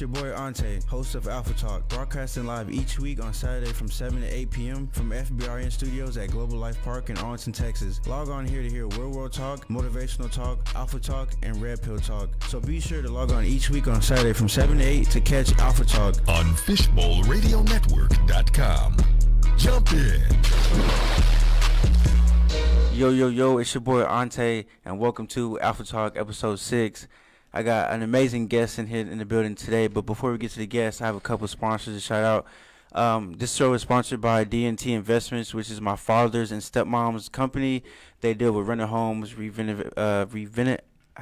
your boy Ante, host of Alpha Talk, broadcasting live each week on Saturday from 7 to 8 p.m. from FBRN Studios at Global Life Park in Arlington, Texas. Log on here to hear Real World Talk, Motivational Talk, Alpha Talk, and Red Pill Talk. So be sure to log on each week on Saturday from 7 to 8 to catch Alpha Talk on FishbowlRadioNetwork.com. Jump in. Yo, it's your boy Ante, and welcome to Alpha Talk episode 6. I got an amazing guest in here in the building today, but before we get to the guest, I have a couple sponsors to shout out. This show is sponsored by D&T Investments, which is my father's and stepmom's company. They deal with rental homes, I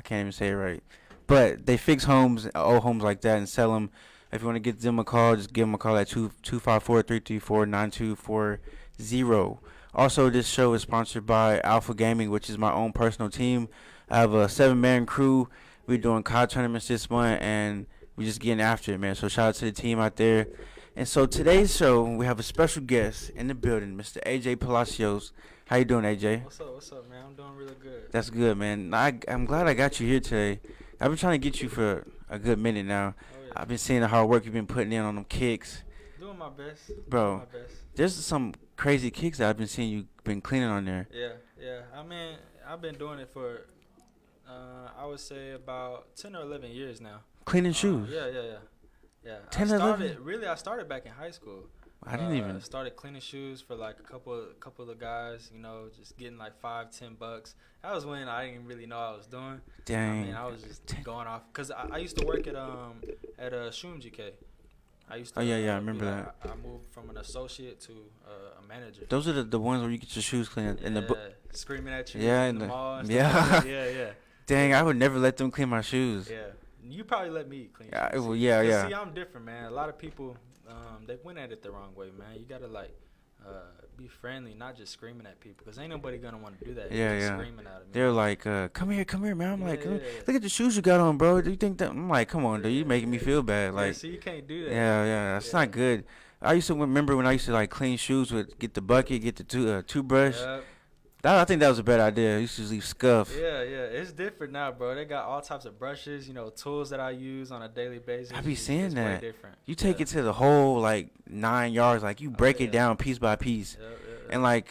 can't even say it right, but they fix homes, old homes like that, and sell them. If you want to get them a call, just give them a call at 254-334-9240. Also, this show is sponsored by Alpha Gaming, which is my own personal team. I have a 7-man crew. We're doing COD tournaments this month, and we're just getting after it, man. So shout out to the team out there. And so today's show, we have a special guest in the building, Mr. AJ Palacios. How you doing, AJ? What's up, man? I'm doing really good. That's good, man. I'm glad I got you here today. I've been trying to get you for a good minute now. Oh, yeah. I've been seeing the hard work you've been putting in on them kicks. Doing my best. Bro, there's some crazy kicks that I've been seeing you been cleaning on there. Yeah. I mean, I've been doing it for, I would say about 10 or 11 years now. Cleaning shoes? Yeah. 10 or 11? I started back in high school. I didn't even. Started cleaning shoes for like a couple of the guys, just getting like $5-10. That was when I didn't really know what I was doing. Dang. I mean, I was just going off. Because I used to work at Shroom GK. I used to, I remember that. I moved from an associate to a manager. Those are the ones where you get your shoes cleaned in the screaming at you in the mall and yeah. stuff like that. Yeah. Dang, I would never let them clean my shoes. Yeah. You probably let me clean Yeah, shoes. well, yeah. See, I'm different, man. A lot of people, they went at it the wrong way, man. You got to, be friendly, not just screaming at people, because ain't nobody going to want to do that. Yeah. Screaming at them. They're like, come here, man. I'm like, yeah. look at the shoes you got on, bro. Do you think that? I'm like, come on, dude. You making me feel bad. Like, so you can't do that. Yeah. That's not good. I used to remember when I used to, like, clean shoes get the bucket, get the toothbrush. Yep. I think that was a bad idea. I used to leave scuff. Yeah. It's different now, bro. They got all types of brushes, tools that I use on a daily basis. I be seeing it's that. Way different. You take it to the whole, 9 yards. Like, you break it down piece by piece. Yep.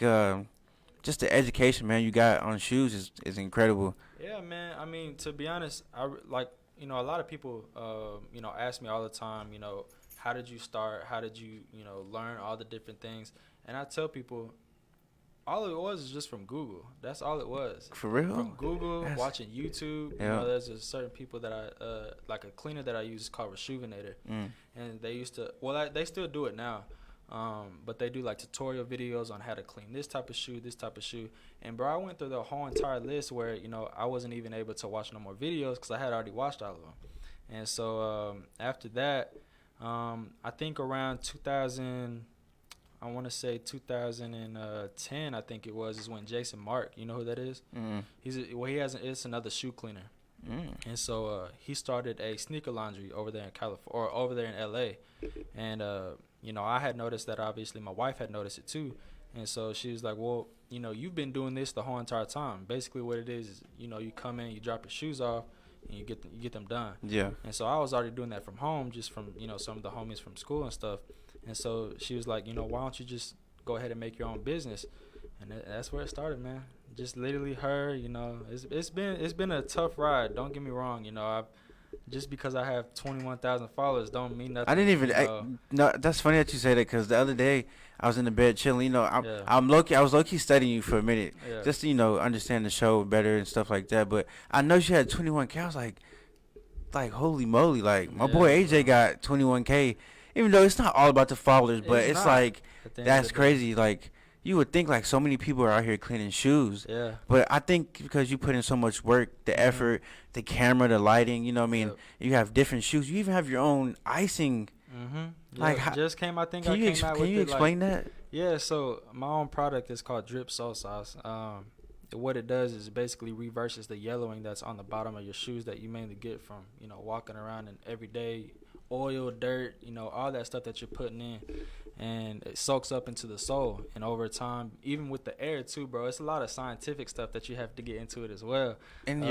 And, just the education, man, you got on shoes is incredible. Yeah, man. I mean, to be honest, a lot of people, ask me all the time, how did you start? How did you, learn all the different things? And I tell people, all it was is just from Google. That's all it was. For real? From Google, watching YouTube. Yeah. There's a certain people that I, like a cleaner that I use called Rejuvenator. And they used to, they still do it now. But they do tutorial videos on how to clean this type of shoe. And bro, I went through the whole entire list where, I wasn't even able to watch no more videos because I had already watched all of them. And so, after that, I think around 2010, I think it was, is when Jason Mark, you know who that is? It's another shoe cleaner. And so he started a sneaker laundry over there in California, or over there in LA. And I had noticed that. Obviously my wife had noticed it too. And so she was like, well, you've been doing this the whole entire time. Basically what it is, you come in, you drop your shoes off, and you get them done. Yeah. And so I was already doing that from home, just from, some of the homies from school and stuff. And so she was like, why don't you just go ahead and make your own business? And that's where it started, man. Just literally her, it's been a tough ride. Don't get me wrong, just because I have 21,000 followers don't mean nothing. I didn't even. No, that's funny that you say that, because the other day I was in the bed chilling. I was low key studying you for a minute, just to understand the show better and stuff like that. But I know she had 21K. I was like holy moly! My boy AJ got 21K. Even though it's not all about the followers, but it's that's crazy. You would think so many people are out here cleaning shoes. Yeah. But I think because you put in so much work, the effort, the camera, the lighting, you have different shoes. You even have your own icing. Just came. I think can I you came out can with you explain that? Yeah. So my own product is called Drip Soul Sauce. What it does is basically reverses the yellowing that's on the bottom of your shoes that you mainly get from walking around in everyday oil, dirt, all that stuff that you're putting in. And it soaks up into the sole, and over time, even with the air too, bro, it's a lot of scientific stuff that you have to get into it as well. And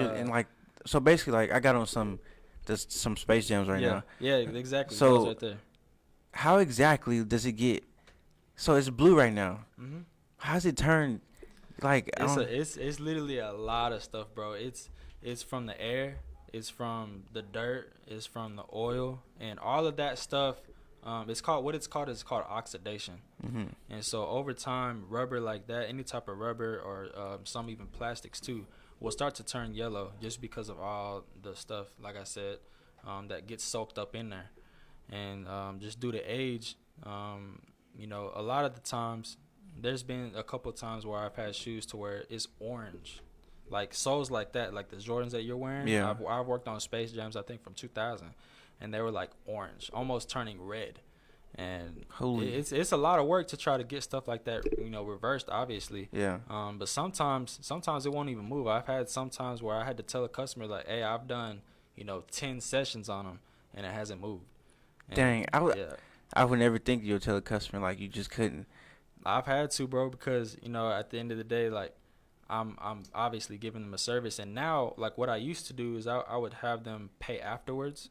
so basically, I got on some Space Jams right now. Yeah, exactly. So Those right there. how exactly does it get? So it's blue right now. Mhm. How's it turn? Like It's literally a lot of stuff, bro. It's from the air, it's from the dirt, it's from the oil, and all of that stuff. It's called oxidation. Mm-hmm. And so over time, rubber like that, any type of rubber or some even plastics too, will start to turn yellow just because of all the stuff, like I said, that gets soaked up in there. And just due to age, a lot of the times, there's been a couple of times where I've had shoes to where it's orange. Like soles like that, like the Jordans that you're wearing. Yeah. I've worked on Space Jams, I think, from 2000. And they were like orange, almost turning red. And it's a lot of work to try to get stuff like that, reversed, obviously. Yeah. But sometimes it won't even move. I've had some times where I had to tell a customer like, hey, I've done, 10 sessions on them and it hasn't moved. And Dang, I would never think you'll tell a customer like you just couldn't. I've had to, bro, because, at the end of the day, like, I'm obviously giving them a service. And now, like, what I used to do is I would have them pay afterwards.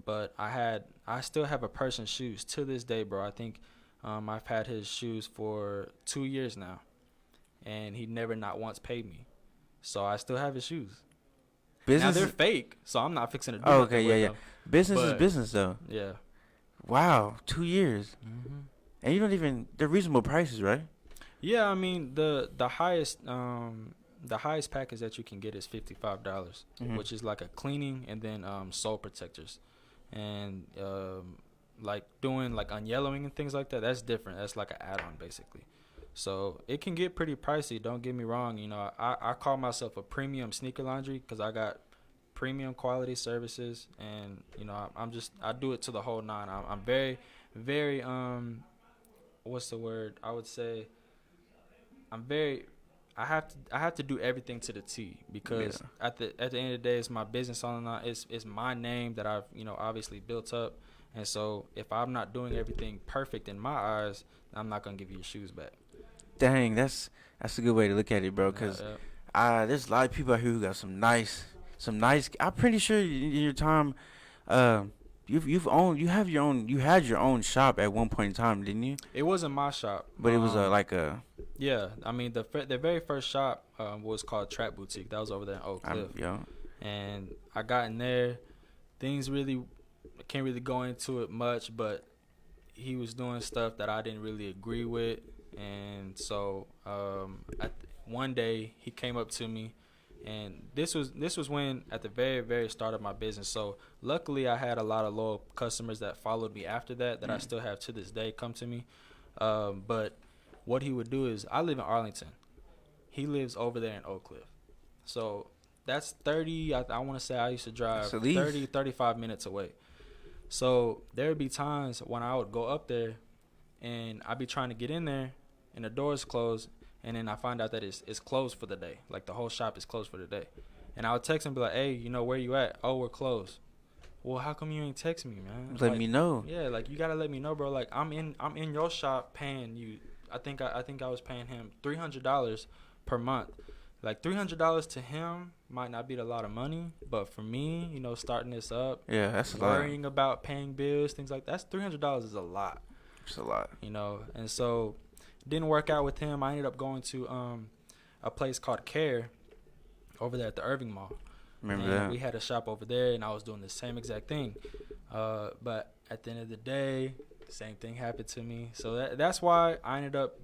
But I still have a person's shoes to this day, bro. I think I've had his shoes for 2 years now, and he never not once paid me. So I still have his shoes. Now they're fake, so I'm not fixing to do nothing with them. Business is business, though. Yeah. Wow, 2 years. Mm-hmm. And you don't even, they're reasonable prices, right? Yeah, I mean the highest package that you can get is $55, which is like a cleaning and then sole protectors. And like doing like unyellowing and things like that, that's different. That's like an add-on basically. So it can get pretty pricey, don't get me wrong. I call myself a premium sneaker laundry because I got premium quality services, and I do it to the whole nine. I'm very, very what's the word? I would say I have to do everything to the T because at the end of the day, it's my business on and on. It's my name that I've obviously built up, and so if I'm not doing everything perfect in my eyes, I'm not gonna give you your shoes back. Dang, that's a good way to look at it, bro. Cause there's a lot of people out here who got some nice. I'm pretty sure in your time, you had your own shop at one point in time, didn't you? It wasn't my shop, but it was like a. Yeah, I mean the very first shop was called Trap Boutique. That was over there in Oak Cliff. And I got in there. Things really can't really go into it much, but he was doing stuff that I didn't really agree with, and so one day he came up to me, and this was when at the very very start of my business. So luckily I had a lot of loyal customers that followed me after that I still have to this day come to me, but. What he would do is, I live in Arlington. He lives over there in Oak Cliff. So that's 30, I want to say I used to drive 30, 35 minutes away. So there would be times when I would go up there and I'd be trying to get in there and the door's closed, and then I find out that it's closed for the day. Like the whole shop is closed for the day. And I would text him and be like, hey, where you at? Oh, we're closed. Well, how come you ain't text me, man? Let me know. Yeah, like you got to let me know, bro. Like I'm in your shop paying you. I think I was paying him $300 per month. Like $300 to him might not be a lot of money, but for me, starting this up, that's a lot. Worrying about paying bills, things like that, $300 is a lot. It's a lot. And so it didn't work out with him. I ended up going to a place called Care over there at the Irving Mall. Remember and that? We had a shop over there, and I was doing the same exact thing. But at the end of the day, same thing happened to me. So that's why I ended up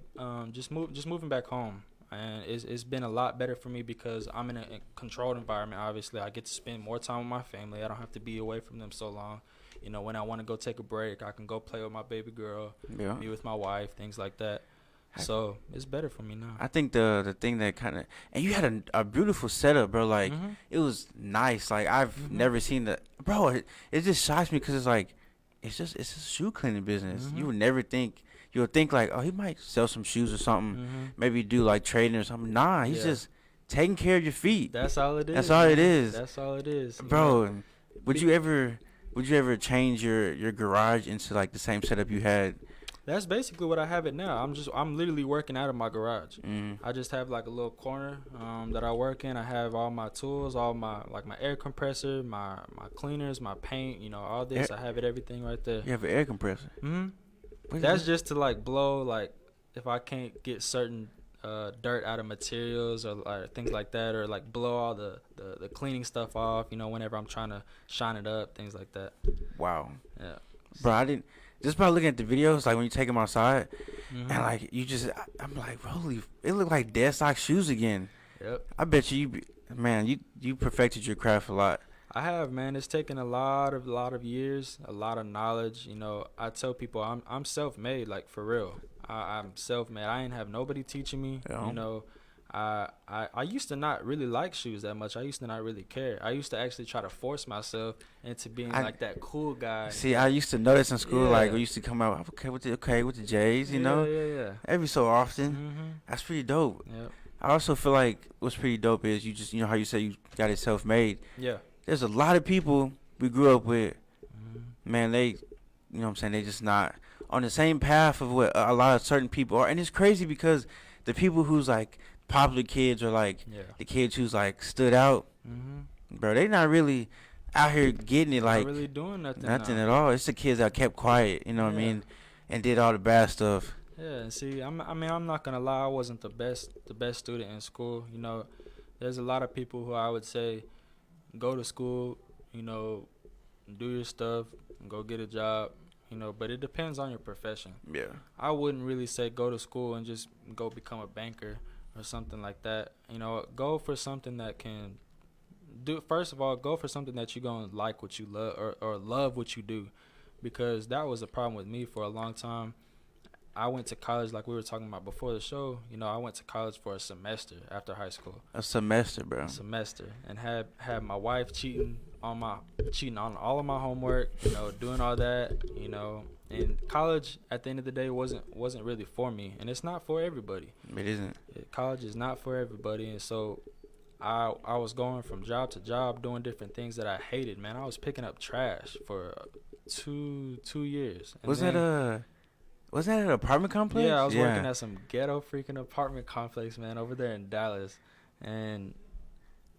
just moving back home. And it's been a lot better for me because I'm in a controlled environment. Obviously, I get to spend more time with my family. I don't have to be away from them so long. When I want to go take a break, I can go play with my baby girl, be with my wife, things like that. So it's better for me now. I think the thing that kind of, and you had a beautiful setup, bro. Like it was nice. Like I've never seen that, bro. It just shocks me because it's like it's just a shoe cleaning business. You would never think. You'll think like, oh, he might sell some shoes or something. Maybe do like trading or something. Nah, he's just taking care of your feet. That's all it is. That's all it is. That's all it is, bro. Would you ever change your garage into like the same setup you had That's basically what I have it now. I'm literally working out of my garage. I just have like a little corner that I work in. I have all my tools, all my air compressor, my cleaners, my paint, all this. I have everything right there. You have an air compressor? That's just to like blow, like if I can't get certain dirt out of materials or things like that, or like blow all the cleaning stuff off, whenever I'm trying to shine it up, things like that. Wow. Yeah. Bro, I didn't. Just by looking at the videos, like when you take them outside, and like I'm like, holy, it looked like dead stock shoes again. Yep. I bet you perfected your craft a lot. I have, man. It's taken a lot of years, a lot of knowledge. I tell people I'm self-made, like for real. I'm self-made. I ain't have nobody teaching me. Yeah. I used to not really like shoes that much. I used to not really care. I used to actually try to force myself into being like that cool guy. See, I used to notice in school, like we used to come out with the J's, Yeah. every so often. That's pretty dope. Yep. I also feel like what's pretty dope is you just, how you say you got it self-made. Yeah. There's a lot of people we grew up with, man, they, what I'm saying, they just not on the same path of what a lot of certain people are. And it's crazy because the people who's like popular kids or like the kids who's like stood out, bro, they not really out here getting it, like not really doing nothing at all. It's the kids that kept quiet, what I mean, and did all the bad stuff. Yeah, and see, I'm not gonna lie, I wasn't the best student in school. There's a lot of people who I would say go to school, do your stuff, go get a job, but it depends on your profession. Yeah. I wouldn't really say go to school and just go become a banker or something like that. Go for something that can do. First of all, go for something that you're gonna like what you love or love what you do, because that was a problem with me for a long time. I went to college, like we were talking about before the show. I went to college for a semester after high school. A semester, bro. A semester, and had my wife cheating on all of my homework. Doing all that. And college at the end of the day wasn't really for me, and it's not for everybody. It isn't. College is not for everybody, and so I was going from job to job doing different things that I hated. Man, I was picking up trash for 2 years. And was that an apartment complex? Yeah, I was working at some ghetto freaking apartment complex, man, over there in Dallas. And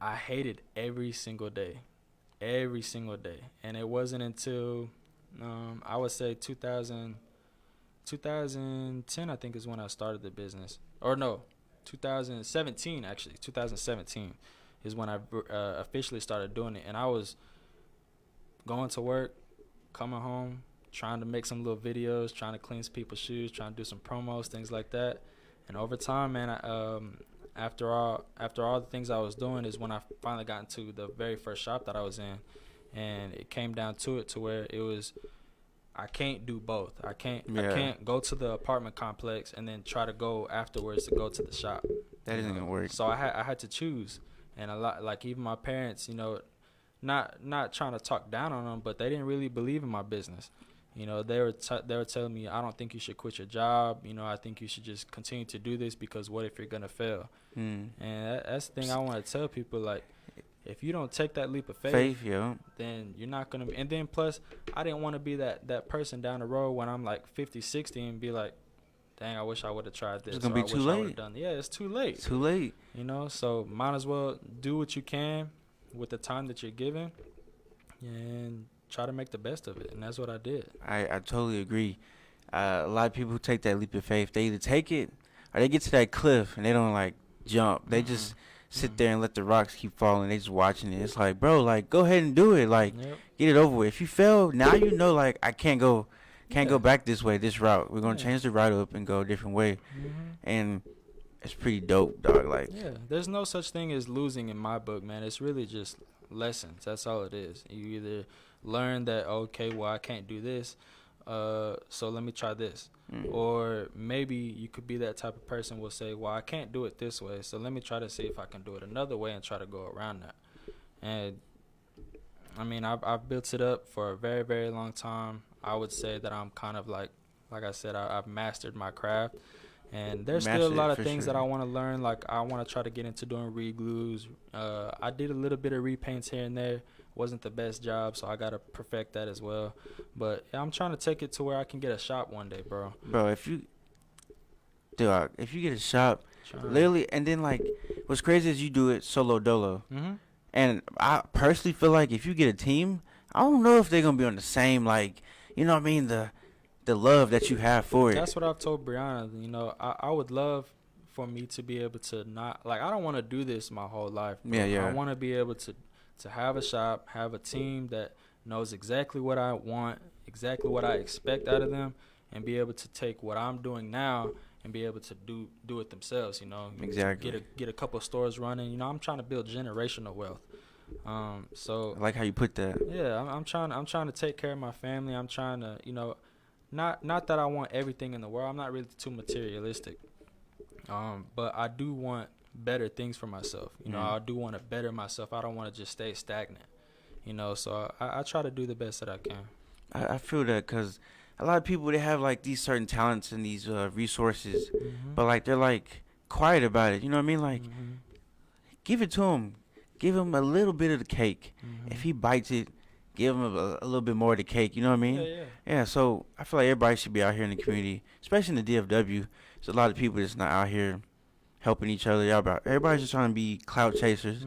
I hated every single day. And it wasn't until, I would say 2010, I think, is when I started the business. Or no, 2017, actually. 2017 is when I officially started doing it. And I was going to work, coming home, trying to make some little videos, trying to clean some people's shoes, trying to do some promos, things like that. And over time, man, after all the things I was doing is when I finally got into the very first shop that I was in. And it came down to it to where it was, I can't do both. I can't go to the apartment complex and then try to go afterwards to go to the shop. That isn't gonna work. So I had to choose. And a lot, like even my parents, not trying to talk down on them, but they didn't really believe in my business. They were telling me, I don't think you should quit your job. I think you should just continue to do this, because what if you're gonna fail? And that's the thing I want to tell people. Like, if you don't take that leap of faith, then you're not gonna be. And then plus, I didn't want to be that person down the road when I'm like 50, 60 and be like, dang, I wish I would have tried this. It's gonna be too late. Yeah, it's too late. Too late. So might as well do what you can with the time that you're given, and try to make the best of it. And that's what I did. I totally agree. A lot of people who take that leap of faith, they either take it or they get to that cliff and they don't like jump. They just sit there and let the rocks keep falling. They just watching it. It's like, bro, like, go ahead and do it. Like, get it over with. If you fail, now like, I can't go back this way, this route. We're gonna change the route up and go a different way. And it's pretty dope, dog. Like, there's no such thing as losing in my book, man. It's really just lessons. That's all it is. You either learn that, okay, well, I can't do this, so let me try this. Or maybe you could be that type of person will say, well, I can't do it this way, so let me try to see if I can do it another way and try to go around that. And I mean, I've built it up for a very, very long time. I would say that I'm kind of like I said, I've mastered my craft. And there's still a lot of things that I want to learn. Like, I want to try to get into doing re-glues. I did a little bit of repaints here and there, wasn't the best job, so I gotta perfect that as well. But yeah, I'm trying to take it to where I can get a shop one day, bro. Bro, if you get a shop, Trying. literally, and then like, what's crazy is you do it solo dolo. Mm-hmm. And I personally feel like if you get a team, I don't know if they're gonna be on the same, like, you know what I mean, the love that you have for it. That's what I've told Brianna. You know, I would love for me to be able to not, like, I don't want to do this my whole life, bro. Yeah. I want to be able to have a shop, have a team that knows exactly what I want, exactly what I expect out of them, and be able to take what I'm doing now and be able to do it themselves, you know. Exactly. Get a couple of stores running. You know, I'm trying to build generational wealth. So I like how you put that. yeah, I'm trying to take care of my family. I'm trying to, you know, not that I want everything in the world. I'm not really too materialistic. But I do want better things for myself. You know, I do want to better myself. I don't want to just stay stagnant. You know, so I try to do the best that I can. I feel that because a lot of people, they have like these certain talents and these resources, but like they're like quiet about it. You know what I mean? Like, give it to him. Give him a little bit of the cake. If he bites it, give him a little bit more of the cake. You know what I mean? Yeah. So I feel like everybody should be out here in the community, especially in the DFW. There's a lot of people that's not out here helping each other. Everybody's just trying to be clout chasers.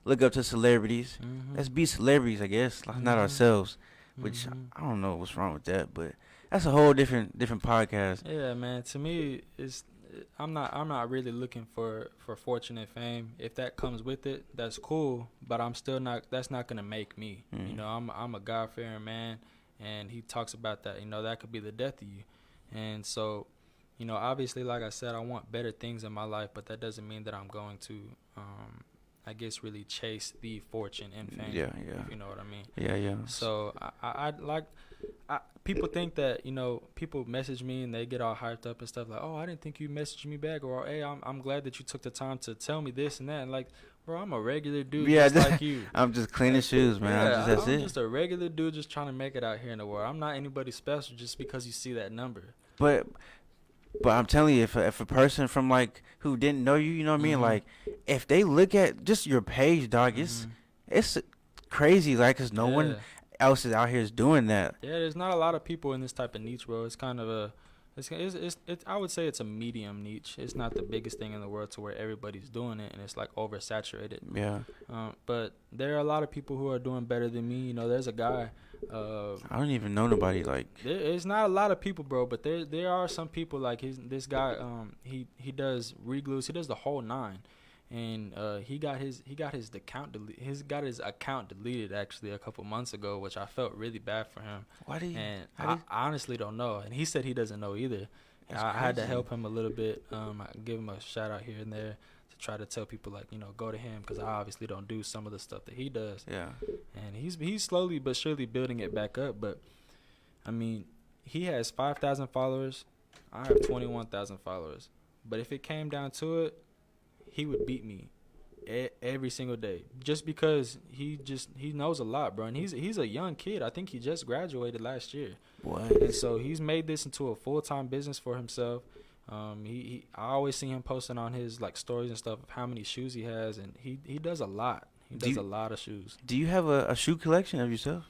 Look up to celebrities. Let's be celebrities, I guess. Not ourselves. Which I don't know what's wrong with that, but that's a whole different podcast. Yeah, man. To me, I'm not really looking for fortune and fame. If that comes with it, that's cool. But I'm still not. That's not gonna make me. You know, I'm a God-fearing man, and he talks about that. You know, that could be the death of you. And so, you know, obviously, like I said, I want better things in my life, but that doesn't mean that I'm going to, I guess, really chase the fortune and fame. Yeah. If you know what I mean. Yeah. So I people think that, you know, people message me and they get all hyped up and stuff like, oh, I didn't think you messaged me back, or hey, I'm glad that you took the time to tell me this and that. And like, bro, I'm a regular dude just like you. I'm just cleaning shoes, man. Yeah, That's I'm just a regular dude just trying to make it out here in the world. I'm not anybody special just because you see that number. But I'm telling you, if a person from like who didn't know you, you know what I mean, like if they look at just your page, dog, it's crazy, like, cause no one else is out here is doing that. Yeah, there's not a lot of people in this type of niche, bro. It's kind of I would say it's a medium niche. It's not the biggest thing in the world to where everybody's doing it and it's like oversaturated. Yeah. But there are a lot of people who are doing better than me. You know, there's a guy. I don't even know nobody like. There's not a lot of people, bro. But there are some people like this guy. He does re-glues. He does the whole nine. And he got his account deleted actually a couple months ago, which I felt really bad for him. Why did? And I honestly don't know. And he said he doesn't know either. I had to help him a little bit. I give him a shout out here and there to try to tell people, like, you know, go to him, because I obviously don't do some of the stuff that he does. Yeah. And he's slowly but surely building it back up. But I mean, he has 5,000 followers. I have 21,000 followers. But if it came down to it, he would beat me every single day, just because he knows a lot, bro. And he's a young kid. I think he just graduated last year. What? And so he's made this into a full-time business for himself. I always see him posting on his like stories and stuff of how many shoes he has, and he does a lot. He does a lot of shoes. Do you have a shoe collection of yourself?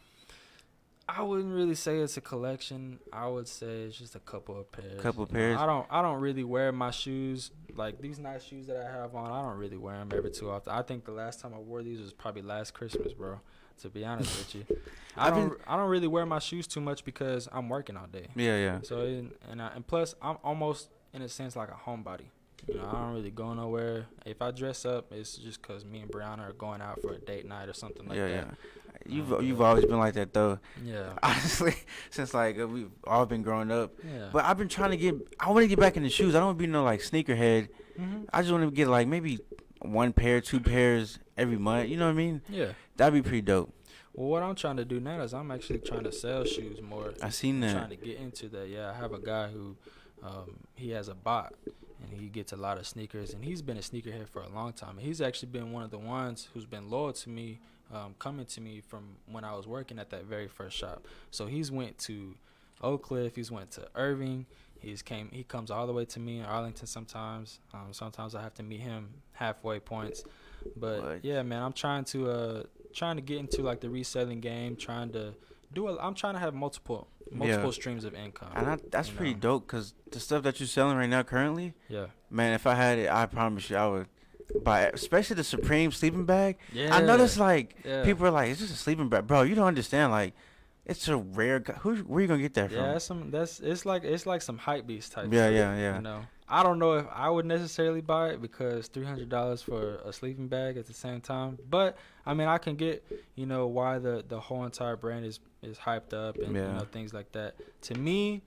I wouldn't really say it's a collection. I would say it's just a couple of pairs. I don't really wear my shoes, like these nice shoes that I have on. I don't really wear them every too often. I think the last time I wore these was probably last Christmas, bro. To be honest with you, I don't really wear my shoes too much because I'm working all day. Yeah. So and plus I'm almost in a sense like a homebody. You know, I don't really go nowhere. If I dress up, it's just because me and Brianna are going out for a date night or something like that. Yeah. You've always been like that though. Yeah. Honestly, since like we've all been growing up. Yeah. But I've been trying to I want to get back in the shoes. I don't want to be no like sneakerhead. I just want to get like maybe 1 pair, 2 pairs every month. You know what I mean? Yeah. That'd be pretty dope. Well, what I'm trying to do now is I'm actually trying to sell shoes more. I seen that. I'm trying to get into that. Yeah, I have a guy who he has a bot, and he gets a lot of sneakers, and he's been a sneakerhead for a long time. And he's actually been one of the ones who's been loyal to me, coming to me from when I was working at that very first shop. So he's went to Oak Cliff, he's went to Irving, he comes all the way to me in Arlington sometimes. Sometimes I have to meet him halfway points. But yeah, man, I'm trying to trying to get into like the reselling game, trying to I'm trying to have multiple streams of income. And that's pretty dope, because the stuff that you're selling right now currently, yeah, man, if I had it, I promise you I would buy it. Especially the Supreme sleeping bag. yeah. I noticed, like, Yeah. people are like, it's just a sleeping bag. Bro, you don't understand. Like, it's a rare. Where you going to get that from? Yeah, it's like some hype beast type. Yeah, shit, yeah. You know, I don't know if I would necessarily buy it, because $300 for a sleeping bag at the same time. But I mean, I can get, why the whole entire brand is hyped up and things like that. To me,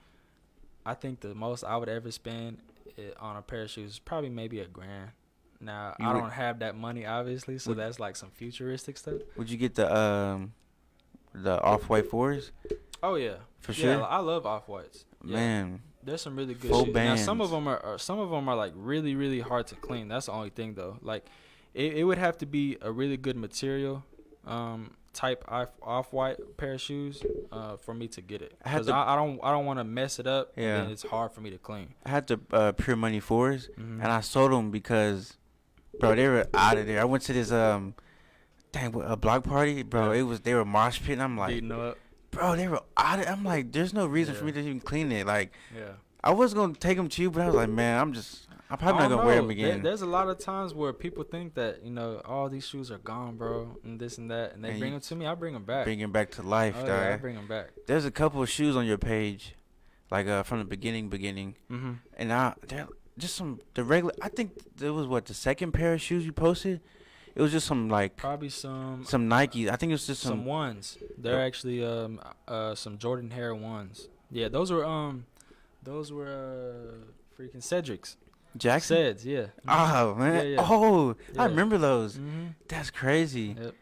I think the most I would ever spend on a pair of shoes is probably maybe $1,000. Now I don't have that money, obviously, so that's like some futuristic stuff. Would you get the Off-White 4s? Oh yeah, for sure. Yeah, I love Off-Whites. Yeah. Man, there's some really good full shoes. bands. Now some of them are like really, really hard to clean. That's the only thing though. Like it would have to be a really good material, type Off-White pair of shoes, for me to get it. Because I don't want to mess it up. Yeah. And then it's hard for me to clean. I had the Pure Money 4s, and I sold them because, bro, they were out of there. I went to this a block party, bro. Yeah. They were mosh pitting. I'm like, beating up. bro, they were out of. I'm like, there's no reason for me to even clean it. Like, Yeah. I was gonna take them to you, but I was like, man, I'm probably not gonna wear them again. There's a lot of times where people think that all these shoes are gone, bro, and this and that, and they bring them to me. I bring them back. Bring them back to life, dog. Yeah, I bring them back. There's a couple of shoes on your page, like from the beginning, Mm-hmm. and they're just the regular. I think it was the second pair of shoes you posted. It was just probably some Nike. I think it was just some ones. They're actually some Jordan Hair ones. Yeah, those were freaking Cedric's. Jackson. Seds, yeah. Oh man. Yeah. Oh, Yeah. I remember those. Mm-hmm. That's crazy. Yep.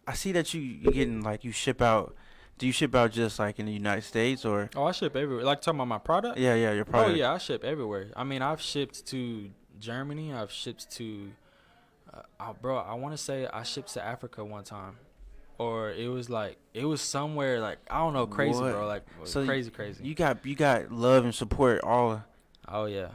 I see that you getting you ship out. Do you ship out just in the United States or? Oh, I ship everywhere. Like talking about my product? Yeah, your product. Oh yeah, I ship everywhere. I mean, I've shipped to Germany. I've shipped to, bro. I want to say I shipped to Africa one time, or it was somewhere I don't know, crazy, What? bro. So crazy. You got love and support all. Oh yeah.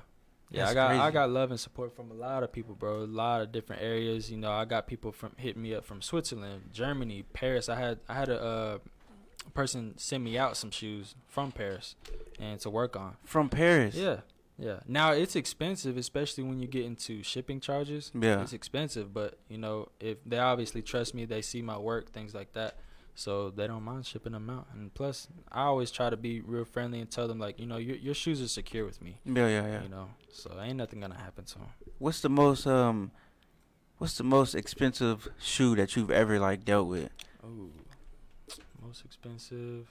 Yeah, That's I crazy. got love and support from a lot of people, bro. A lot of different areas. I got people from hitting me up from Switzerland, Germany, Paris. I had a person send me out some shoes from Paris and to work on. From Paris. Yeah. Now it's expensive, especially when you get into shipping charges. Yeah. It's expensive, but if they obviously trust me, they see my work, things like that. So they don't mind shipping them out. And plus, I always try to be real friendly and tell them your shoes are secure with me. Yeah. So ain't nothing gonna happen to them. What's the most expensive shoe that you've ever dealt with? Oh, most expensive.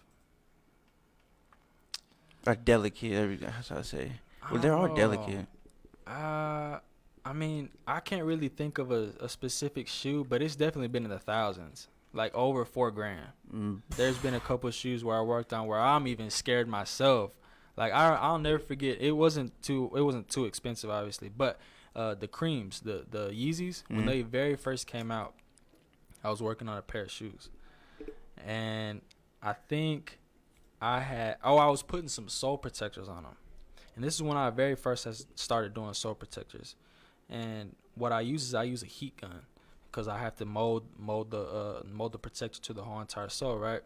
Delicate. That's how I say. Well, they're all delicate. I mean, I can't really think of a specific shoe, but it's definitely been in the thousands. Over $4,000. There's been a couple of shoes where I worked on where I'm even scared myself. I'll never forget. It wasn't too expensive, obviously, but the creams, the Yeezys, when they very first came out, I was working on a pair of shoes, and I think I was putting some sole protectors on them, and this is when I very first started doing sole protectors, and what I use is a heat gun. Because I have to mold the protector to the whole entire sole, right?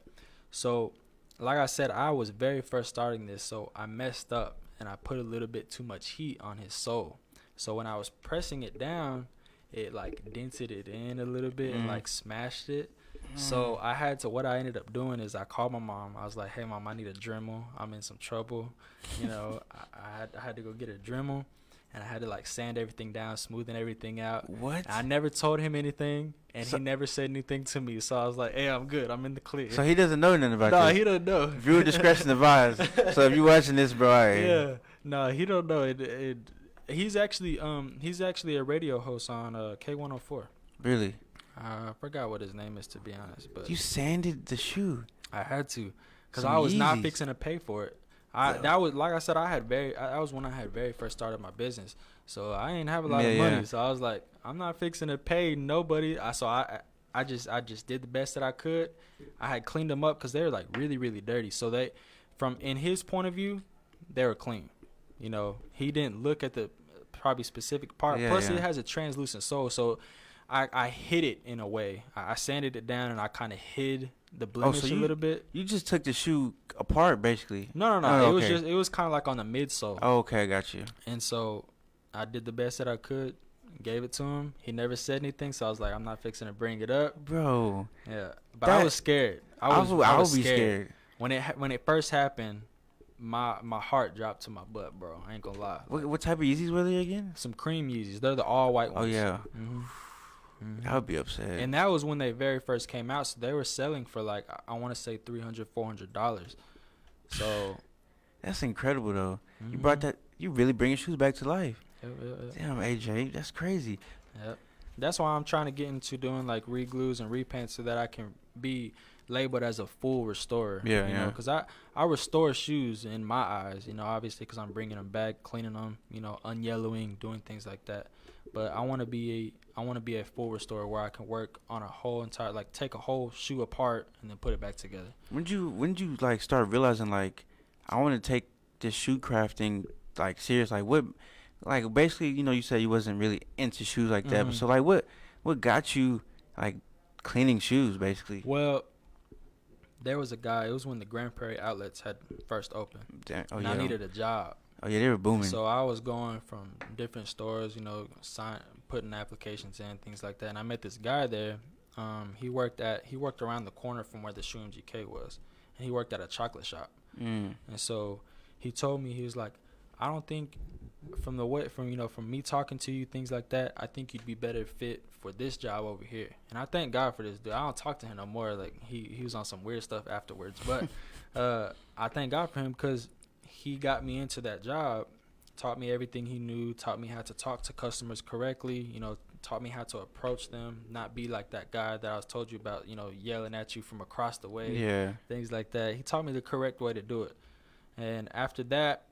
So, like I said, I was very first starting this, so I messed up and I put a little bit too much heat on his sole. So when I was pressing it down, it dented it in a little bit and smashed it. So what I ended up doing is I called my mom. I was like, "Hey, mom, I need a Dremel. I'm in some trouble." I had to go get a Dremel. And I had to sand everything down, smoothing everything out. What? I never told him anything, and he never said anything to me. So I was like, "Hey, I'm good. I'm in the clear." So he doesn't know nothing about this? No, he don't know. Viewer discretion advised. So if you're watching this, bro, yeah, no, he don't know. He's actually a radio host on K104. Really? I forgot what his name is, to be honest. But you sanded the shoe. I had to, because Some I was not Yeezys. fixing to pay for it. That was, like I said, that was when I had very first started my business, so I didn't have a lot of money. Yeah. So I was like, I'm not fixing to pay nobody. I just did the best that I could. I had cleaned them up because they were really, really dirty. So in his point of view, they were clean. He didn't look at the probably specific part. Yeah, Plus, yeah. it has a translucent sole, so I hid it in a way. I sanded it down and I kind of hid the blemish a little bit. You just took the shoe apart, basically. No. Oh, It was kind of like on the midsole. Oh, okay, I got you. And so I did the best that I could, gave it to him. He never said anything, so I was like, I'm not fixing to bring it up. Bro. Yeah, but I was scared. I was be scared. When it first happened, my heart dropped to my butt, bro. I ain't gonna lie. What type of Yeezys were they again? Some cream Yeezys. They're the all white ones. Oh yeah. Mm-hmm. I would be upset. And that was when they very first came out, so they were selling for like I want to say $300-$400. So that's incredible though. Mm-hmm. You brought that. You really bringing shoes back to life. Yep. Damn, AJ, that's crazy. Yep. That's why I'm trying to get into doing like re-glues and repaints so that I can be labeled as a full restorer. Yeah, you know, because I restore shoes in my eyes. You know, obviously because I'm bringing them back, cleaning them. You know, unyellowing, doing things like that. But I want to be a full restorer where I can work on a whole entire, like take a whole shoe apart and then put it back together. When did you like start realizing like I want to take this shoe crafting like serious? Like what, like basically, you know, you said you wasn't really into shoes like that. But so like what got you like cleaning shoes basically? Well, there was a guy. It was when the Grand Prairie outlets had first opened. Oh I needed a job. Oh yeah, they were booming. So I was going from different stores, you know, putting applications in, things like that. And I met this guy there. He worked around the corner from where the Shoe MGK was, and he worked at a chocolate shop. And so he told me, he was like, I don't think from me talking to you, things like that, I think you'd be better fit for this job over here. And I thank God for this dude. I don't talk to him no more. Like he was on some weird stuff afterwards, but I thank God for him because he got me into that job, taught me everything he knew, taught me how to talk to customers correctly, you know, taught me how to approach them, not be like that guy that I was told you about, you know, yelling at you from across the way, things like that. He taught me the correct way to do it. And after that,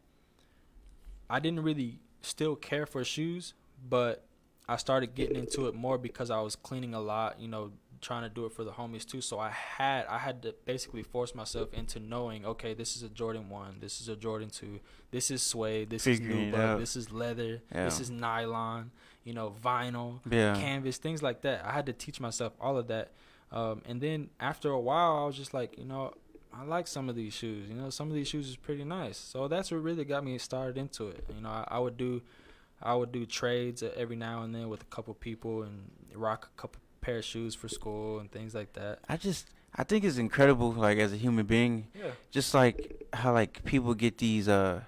I didn't really still care for shoes, but I started getting into it more because I was cleaning a lot, you know, trying to do it for the homies too. So I had to basically force myself into knowing, okay, this is a Jordan 1, this is a Jordan 2, this is suede, this is nubuck, this is leather, this is nylon, you know, vinyl, canvas, things like that. I had to teach myself all of that. And then after a while, I was just like, you know, I like some of these shoes. You know, some of these shoes is pretty nice. So that's what really got me started into it. You know, I would do trades every now and then with a couple people and rock a couple pair of shoes for school and things like that. I think it's incredible, like as a human being, just like how like people get these you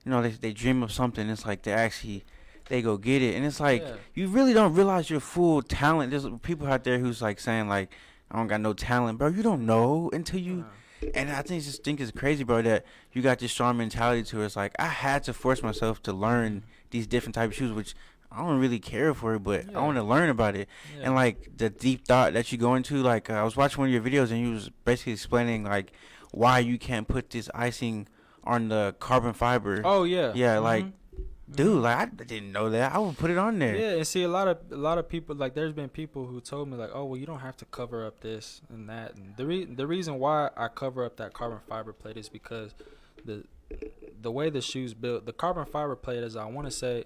know, they dream of something. It's like they go get it, and it's like you really don't realize your full talent. There's people out there who's like saying like I don't got no talent, bro. You don't know until you. And I think it's crazy, bro, that you got this strong mentality to it. It's like I had to force myself to learn these different type of shoes, which I don't really care for it, but I want to learn about it. And like the deep thought that you go into, like I was watching one of your videos and you was basically explaining like why you can't put this icing on the carbon fiber. Oh yeah. Yeah, like dude, like I didn't know that. I would put it on there. Yeah, and see a lot of people, like there's been people who told me like, oh well, you don't have to cover up this and that. And the reason why I cover up that carbon fiber plate is because the way the shoe's built, the carbon fiber plate, as I want to say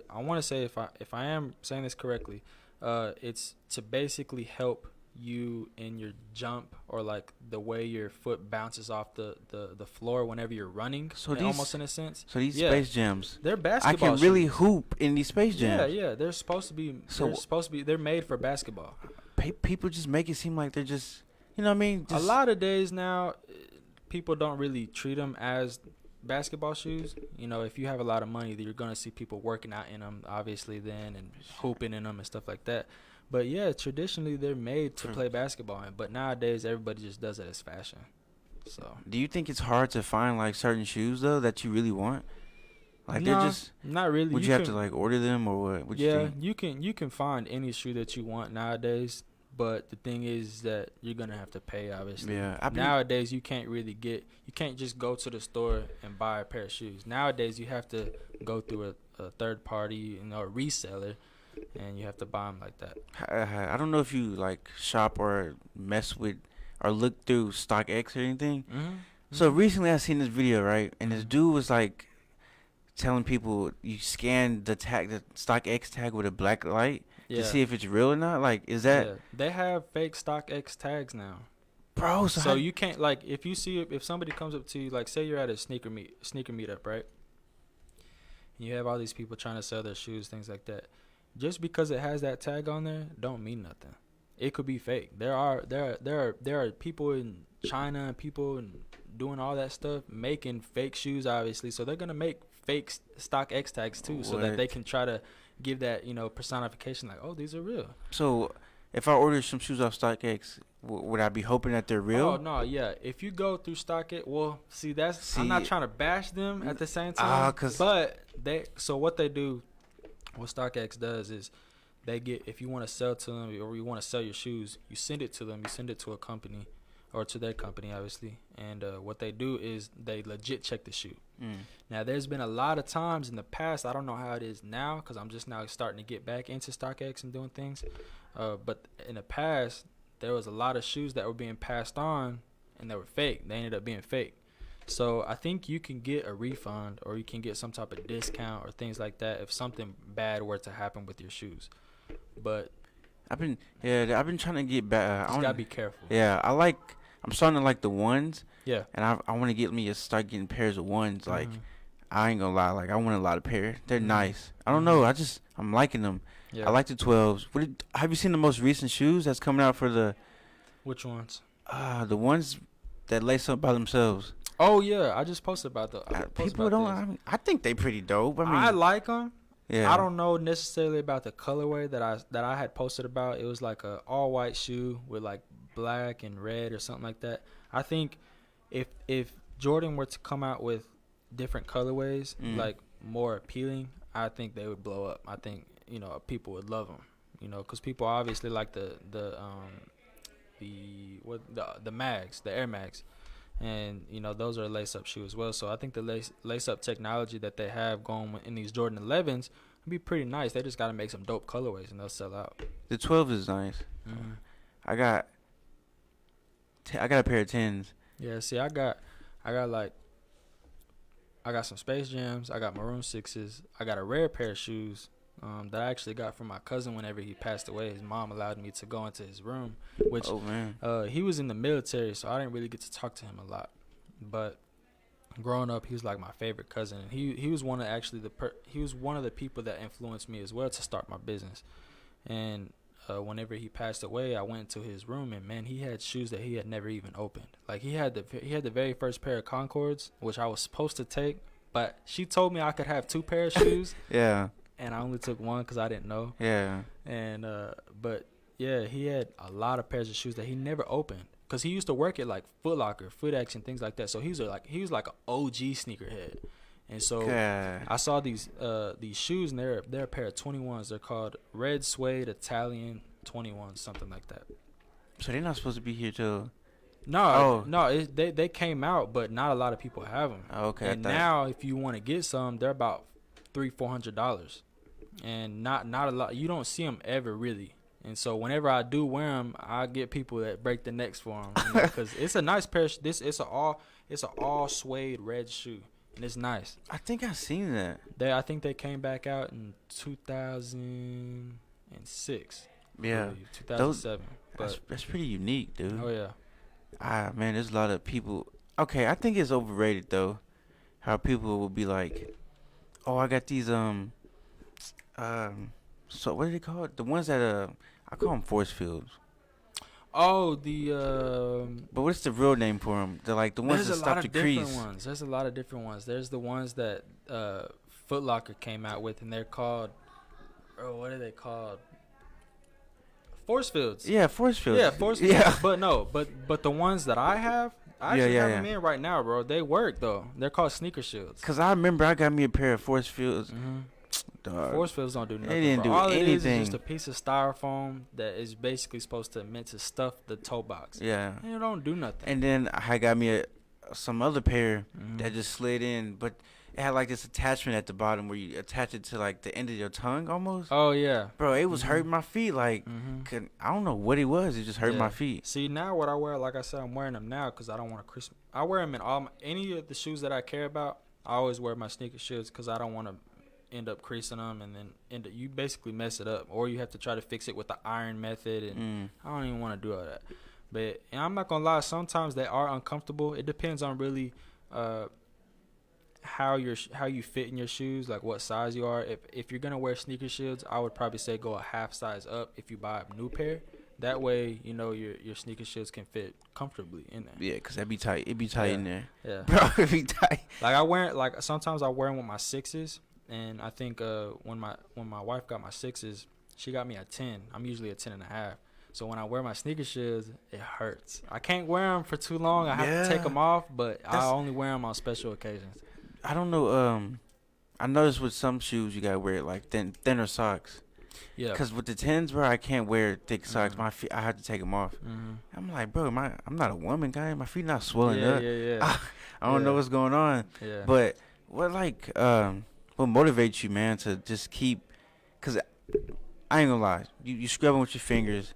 if I am saying this correctly, it's to basically help you in your jump or like the way your foot bounces off the floor whenever you're running. So almost in a sense. So these Space Jams, they're basketball. I can really shoes. Hoop in these Space Jams. Yeah, they're supposed to be. They're made for basketball. People just make it seem like they're just, you know what I mean? A lot of days now, people don't really treat them as basketball shoes. You know, if you have a lot of money, you're gonna see people working out in them, obviously, then and hooping in them and stuff like that. But yeah, traditionally they're made to play basketball in. But nowadays everybody just does it as fashion. So do you think it's hard to find like certain shoes though that you really want? Like they're just not really. Would you have to like order them or what? You can find any shoe that you want nowadays. But the thing is that you're gonna have to pay, obviously. Yeah. Nowadays you can't just go to the store and buy a pair of shoes. Nowadays you have to go through a third party, you know, a reseller. And you have to buy them like that. I don't know if you like shop or mess with or look through StockX or anything. So recently I seen this video, right? And this dude was like telling people you scan the StockX tag with a black light to see if it's real or not? Like, is that? Yeah. They have fake StockX tags now. Bro, So you can't, like, if you see, if somebody comes up to you, like, say you're at a sneaker meetup, right? And you have all these people trying to sell their shoes, things like that. Just because it has that tag on there, don't mean nothing. It could be fake. There are people in China and people doing all that stuff, making fake shoes, obviously. So they're gonna make fake StockX tags too, so that they can try to give that, you know, personification, like, oh, these are real. So if I order some shoes off StockX, would I be hoping that they're real? Oh no, yeah. If you go through StockX, well, I'm not trying to bash them at the same time, but what they do, what StockX does is they get, if you want to sell to them or you want to sell your shoes, you send it to them, you send it to a company or to their company, obviously, and what they do is they legit check the shoe. Now, there's been a lot of times in the past, I don't know how it is now because I'm just now starting to get back into StockX and doing things, but in the past, there was a lot of shoes that were being passed on and they were fake. They ended up being fake. So I think you can get a refund or you can get some type of discount or things like that if something bad were to happen with your shoes. But I've been trying to get back. You gotta be careful. Yeah, I'm starting to like the ones. Yeah. And I want to start getting pairs of ones. Like, I ain't gonna lie. Like, I want a lot of pairs. They're nice. I don't know. I'm liking them. Yeah. I like the 12s. Have you seen the most recent shoes that's coming out for the? Which ones? The ones that lace up by themselves. Oh yeah, I just posted about the. People don't. I think they pretty dope. I like them. Yeah. I don't know necessarily about the colorway that I had posted about. It was like a all white shoe with like black and red or something like that. I think if Jordan were to come out with different colorways, like more appealing, I think they would blow up. I think, you know, people would love them, you know, because people obviously like the mags, the Air Mags, and you know those are a lace up shoe as well. So I think the lace up technology that they have going in these Jordan 11s would be pretty nice. They just got to make some dope colorways and they'll sell out. The 12 is nice. I got a pair of 10s. Yeah, see, I got some Space Jams. I got Maroon 6s. I got a rare pair of shoes that I actually got from my cousin whenever he passed away. His mom allowed me to go into his room, which he was in the military, so I didn't really get to talk to him a lot. But growing up, he was like my favorite cousin, and he was one of the people that influenced me as well to start my business. And whenever he passed away, I went to his room, and man, he had shoes that he had never even opened. Like he had the very first pair of Concords, which I was supposed to take, but she told me I could have 2 pairs of shoes. Yeah. And I only took one because I didn't know. Yeah. And but yeah, he had a lot of pairs of shoes that he never opened because he used to work at like Foot Locker, Foot Action, things like that. So he was like an OG sneakerhead. And so I saw these shoes, and they're a pair of 21s. They're called Red Suede Italian 21s, something like that. So they're not supposed to be here till. No, they came out, but not a lot of people have them. Okay. And now, if you want to get some, they're about $300-$400, and not a lot. You don't see them ever really. And so whenever I do wear them, I get people that break the necks for them because it's a nice pair. It's an all suede red shoe. And it's nice. I think I've seen that. I think they came back out in 2006. Yeah. 2007. That's pretty unique, dude. Oh, yeah. Man, there's a lot of people. Okay, I think it's overrated, though. How people will be like, oh, I got these, so what are they called? The ones that, I call them force fields. Oh, but what's the real name for them? They're like the ones that stop the crease. There's a lot of different ones. There's the ones that Foot Locker came out with, and they're called. Oh, what are they called? Force fields. Yeah, force fields. Yeah, force fields. Yeah. But the ones that I have, I actually have them in right now, bro. They work though. They're called sneaker shields. Cause I remember I got me a pair of force fields. Force fields don't do nothing. They didn't do All anything. It is just a piece of styrofoam that is basically meant to stuff the toe box. Yeah. And it don't do nothing. And then I got me some other pair that just slid in, but it had like this attachment at the bottom where you attach it to like the end of your tongue almost. Oh yeah. Bro, it was hurting my feet. Like, I don't know what it was. It just hurt my feet. See, now what I wear, like I said, I'm wearing them now because I don't want to I wear them in any of the shoes that I care about. I always wear my sneaker shoes because I don't want to end up creasing them, and then you basically mess it up, or you have to try to fix it with the iron method, and I don't even want to do all that. But and I'm not gonna lie, sometimes they are uncomfortable. It depends on really how you fit in your shoes, like what size you are. If you're gonna wear sneaker shoes, I would probably say go a half size up if you buy a new pair. That way, you know, your sneaker shoes can fit comfortably in there. Yeah, cause that'd be tight. It'd be tight in there. Yeah, Bro, it'd be tight. Like sometimes I wear them with my 6s, and I think when my wife got my 6s, she got me a 10. I'm usually a 10.5. So when I wear my sneaker shoes, it hurts. I can't wear them for too long. I have to take them off, but I only wear them on special occasions. I don't know. I noticed with some shoes you gotta wear like thinner socks. Yeah. Cause with the 10s, bro, I can't wear thick socks. My feet, I have to take them off. I'm like, bro, I'm not a woman, guy. My feet not swelling up. Yeah. I don't know what's going on. Yeah. But what motivates you, man, to just keep? Cause I ain't gonna lie, you scrubbing with your fingers.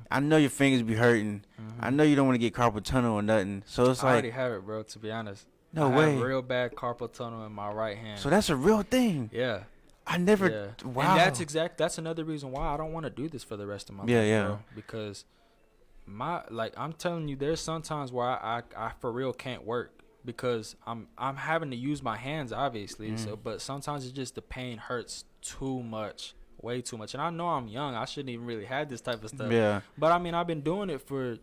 I know your fingers be hurting. I know you don't want to get carpal tunnel or nothing. So it's I already have it, bro. To be honest. No I way. have real bad carpal tunnel in my right hand. So that's a real thing. Yeah. I never. Wow. And that's another reason why I don't want to do this for the rest of my life. Bro, because I'm telling you, there's sometimes where I for real can't work because I'm having to use my hands, obviously. So, but sometimes it's just the pain hurts too much, way too much. And I know I'm young. I shouldn't even really have this type of stuff. Yeah. But I mean, I've been doing it for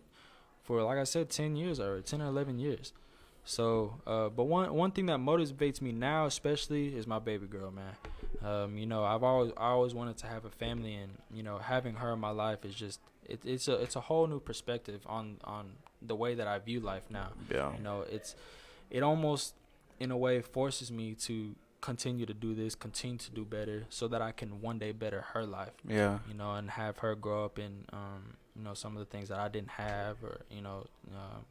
like I said, 10 years or 10 or 11 years. So, but one thing that motivates me now, especially, is my baby girl, man. You know, I always wanted to have a family, and you know, having her in my life is just it's a whole new perspective on the way that I view life now. Yeah. You know, it almost in a way forces me to continue to do this, continue to do better, so that I can one day better her life. Yeah. You know, and have her grow up in you know, some of the things that I didn't have, or you know,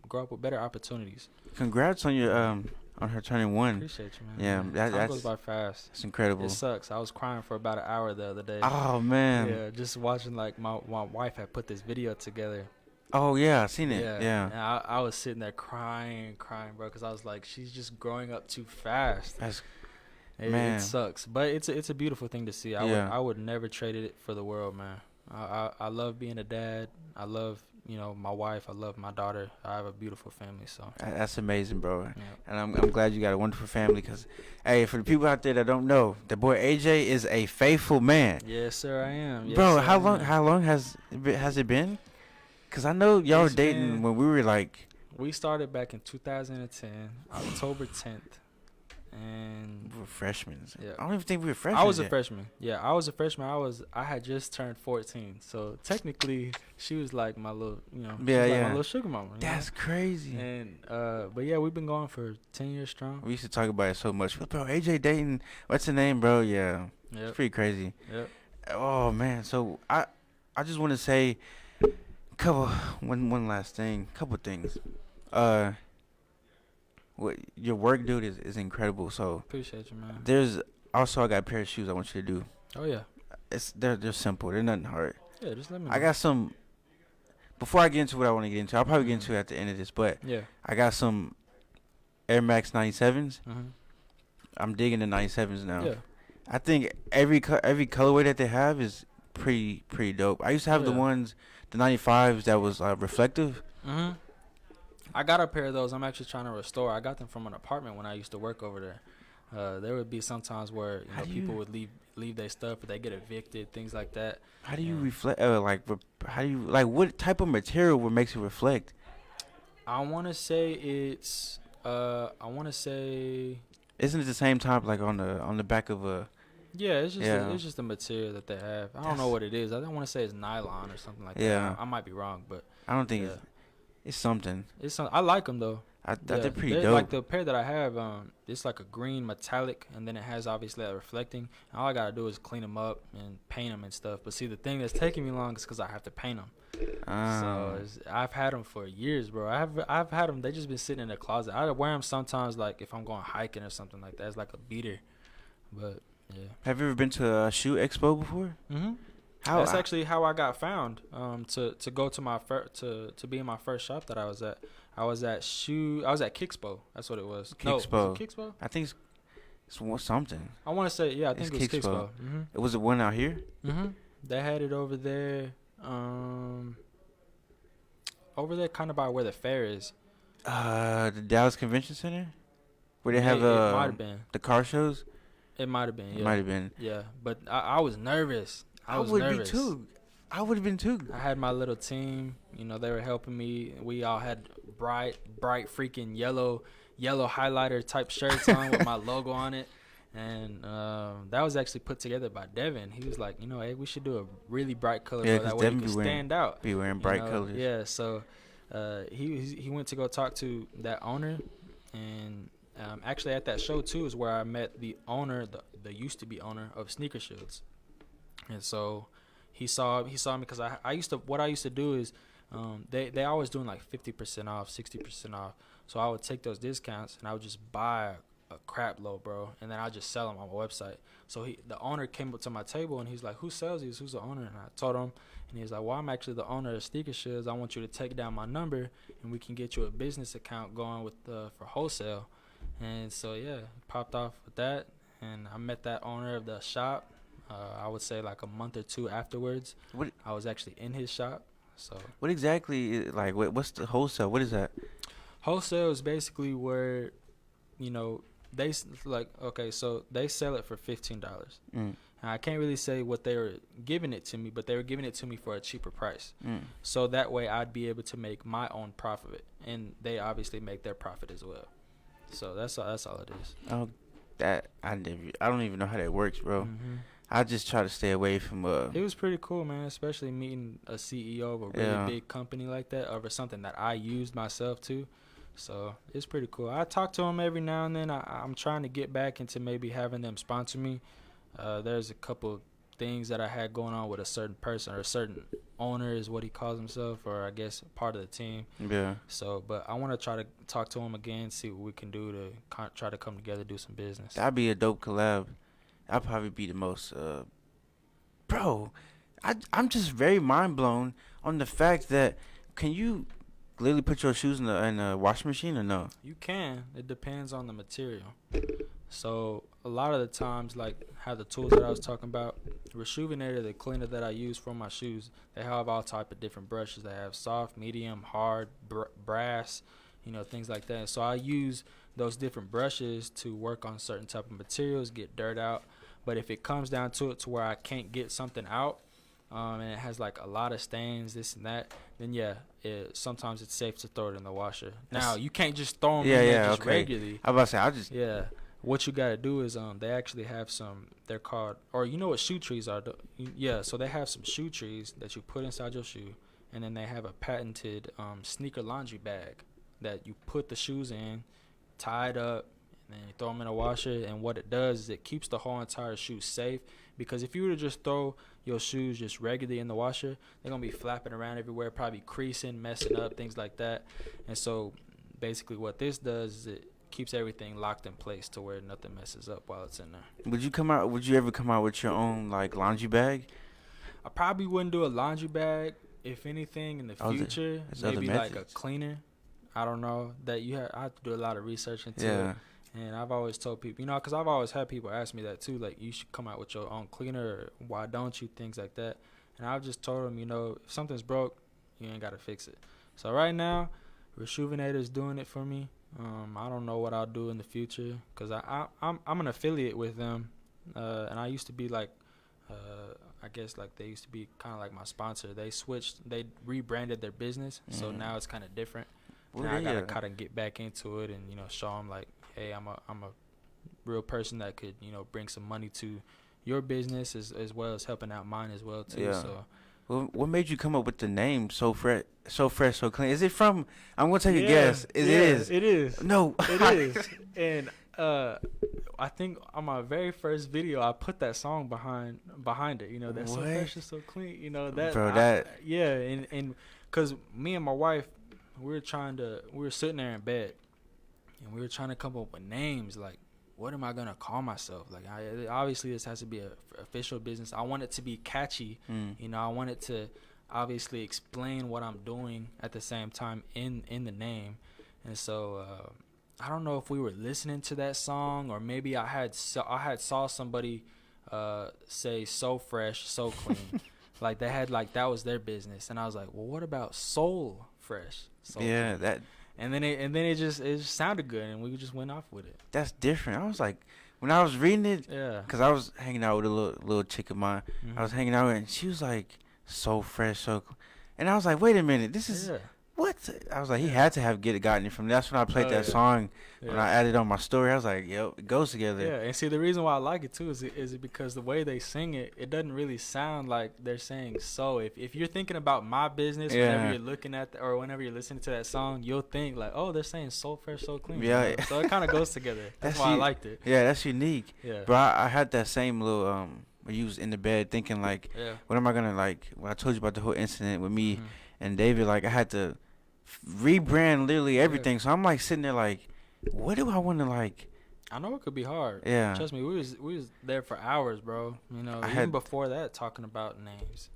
grow up with better opportunities. Congrats on your on her turning 1. Appreciate you, man. Yeah, Time goes by fast. It's incredible. It sucks. I was crying for about an hour the other day. Oh man. Yeah, just watching, like, my wife had put this video together. Oh yeah, I seen it. Yeah. And I was sitting there crying, bro, because I was like, she's just growing up too fast. It sucks, but it's a beautiful thing to see. I would never trade it for the world, man. I love being a dad. I love, you know, my wife. I love my daughter. I have a beautiful family. So that's amazing, bro. Yeah. And I'm glad you got a wonderful family. Cause, hey, for the people out there that don't know, the boy AJ is a faithful man. Yes, sir, I am. Yes, bro, sir, how long has it been? Cause I know y'all were dating when we were like. We started back in 2010, October 10th. And we were freshmen. Yeah. I don't even think we were freshmen. I was a freshman. Yeah, I was a freshman. I had just turned 14. So technically, she was like my little, you know, like my little sugar mama. That's crazy. And but yeah, we've been going for 10 years strong. We used to talk about it so much. Bro, AJ dating, what's the name, bro? Yeah. It's pretty crazy. Yep. Oh man. So I just want to say one last thing. Couple things. What your work, dude, is incredible. So appreciate you, man. There's also I got a pair of shoes I want you to do. Oh yeah. They're simple. They're nothing hard. Yeah, just let me know. I got some. Before I get into what I want to get into, I'll probably get into it at the end of this. But yeah, I got some Air Max 97s. I'm digging the 97s now. Yeah. I think every colorway that they have is pretty dope. I used to have the 95s that was reflective. I got a pair of those. I'm actually trying to restore. I got them from an apartment when I used to work over there. There would be sometimes where people would leave their stuff, or they get evicted, things like that. How do you reflect? How do you what type of material would makes it reflect? I want to say it's. Isn't it the same type like on the back of a? Yeah, it's just the material that they have. I don't know what it is. I don't want to say it's nylon or something like that. I might be wrong, but I don't think it's something. I like them though. They're pretty dope. Like the pair that I have, it's like a green metallic, and then it has obviously that reflecting. And all I gotta do is clean them up and paint them and stuff. But see, the thing that's taking me long is because I have to paint them. So I've had them for years, bro. I've had them. They just been sitting in the closet. I wear them sometimes, like if I'm going hiking or something like that. It's like a beater. But yeah. Have you ever been to a shoe expo before? That's actually how I got found. To go to my to be in my first shop that I was at. I was at Kickspo. That's what it was. Kickspo. Kickspo? I think something. I want to say, yeah, I think It's it was Kickspo. It was the one out here. They had it over there, kind of by where the fair is. The Dallas Convention Center, where they have It might have been. the car shows. It might have been. Yeah. It might have been. Yeah, but I was nervous. I was would nervous. be too. I would have been too. I had my little team. You know, they were helping me. We all had bright freaking yellow highlighter type shirts on with my logo on it. And that was actually put together by Devin. He was like, hey, we should do a really bright color, yeah, bro. That way we can stand out. Be wearing bright colors. Yeah, so he went to go talk to that owner. And actually at that show, too, is where I met the owner, the used-to-be owner of Sneaker Shields. And so he saw me because I used to do is they always doing like 50% off, 60% off. So I would take those discounts and I would just buy a crap load, bro, and then I just sell them on my website. So the owner came up to my table and he's like, "Who sells these? Who's the owner?" And I told him, and he's like, "Well, I'm actually the owner of Sneaker Shields. I want you to take down my number and we can get you a business account going with for wholesale." And so yeah, popped off with that, and I met that owner of the shop. I would say like a month or two afterwards. I was actually in his shop. So what exactly, like, what's the wholesale? What is that? Wholesale is basically where, they like, okay, so they sell it for $15. And I can't really say what they were giving it to me, but they were giving it to me for a cheaper price. So that way I'd be able to make my own profit of it, and they obviously make their profit as well. So that's all it is. Oh, I don't even know how that works, bro. I just try to stay away from. It was pretty cool, man. Especially meeting a CEO of a really big company like that over something that I used myself too. So it's pretty cool. I talk to them every now and then. I'm trying to get back into maybe having them sponsor me. There's a couple things that I had going on with a certain person, or a certain owner is what he calls himself, or I guess part of the team. Yeah. So, but I want to try to talk to him again, see what we can do to try to come together, do some business. That'd be a dope collab. I'd probably be the most, bro. I'm just very mind blown on the fact that can you literally put your shoes in the washing machine or no? You can. It depends on the material. So a lot of the times, like how the tools that I was talking about, Rejuvenator, the cleaner that I use for my shoes, they have all type of different brushes. They have soft, medium, hard, brass, things like that. So I use those different brushes to work on certain type of materials, get dirt out. But if it comes down to it to where I can't get something out, and it has like a lot of stains, this and that, then yeah, sometimes it's safe to throw it in the washer. Now you can't just throw them in there just regularly. I was about to say What you gotta do is they actually have some. They're called, or you know what shoe trees are? So they have some shoe trees that you put inside your shoe, and then they have a patented sneaker laundry bag that you put the shoes in, tie it up, and then you throw them in a washer. And what it does is it keeps the whole entire shoe safe. Because if you were to just throw your shoes just regularly in the washer, they're gonna be flapping around everywhere, probably creasing, messing up, things like that. And so basically what this does is it keeps everything locked in place to where nothing messes up while it's in there. Would you ever come out with your own like laundry bag? I probably wouldn't do a laundry bag. If anything, in the future, maybe like a cleaner. I don't know. I have to do a lot of research into it. And I've always told people, because I've always had people ask me that too, like, you should come out with your own cleaner, or why don't you, things like that. And I've just told them, if something's broke, you ain't got to fix it. So right now, Rejuvenator's doing it for me. I don't know what I'll do in the future, because I'm an affiliate with them. And I used to be like, I guess like they used to be kind of like my sponsor. They rebranded their business, so now it's kind of different. Now I gotta kind of get back into it and show them like, hey, I'm a real person that could bring some money to your business as well as helping out mine as well too. Yeah. So, what made you come up with the name so fresh, so clean? Is it from? I'm gonna take a guess. It is. It is. No, it is. And I think on my very first video, I put that song behind it. That's so fresh and so clean. That. Bro, and because me and my wife, we were sitting there in bed, and we were trying to come up with names. Like, what am I gonna call myself? Like, obviously this has to be a official business. I want it to be catchy. I want it to obviously explain what I'm doing at the same time in the name. And so I don't know if we were listening to that song, or maybe I had saw somebody say so fresh, so clean. Like they had, like, that was their business, and I was like, well, what about soul fresh? Soul Yeah, clean? And then it just sounded good, and we just went off with it. that's different. I was like, when I was reading it, Yeah. because I was hanging out with a little chick of mine. Mhm. I was hanging out with her, and she was like, so fresh, and I was like, wait a minute, this is Yeah. what? I was like, he had to have gotten it from. That's when I played that yeah. song. When Yeah. I added on my story, I was like, yep, it goes together. Yeah, and see, the reason why I like it too is it because the way they sing it, it doesn't really sound like they're saying so. If you're thinking about my business, whenever you're looking at or whenever you're listening to that song, you'll think like, oh, they're saying so fresh, so clean. Yeah. You know? So it kind of goes together. That's why I liked it. Yeah, that's unique. Yeah. But I had that same little when you was in the bed thinking like, Yeah. what am I gonna like? When I told you about the whole incident with me Mhm. and David, like I had to rebrand literally everything. So I'm like sitting there like, what do I want to like? I know it could be hard. Yeah. Trust me, we was there for hours, bro. You know, even before that, talking about names.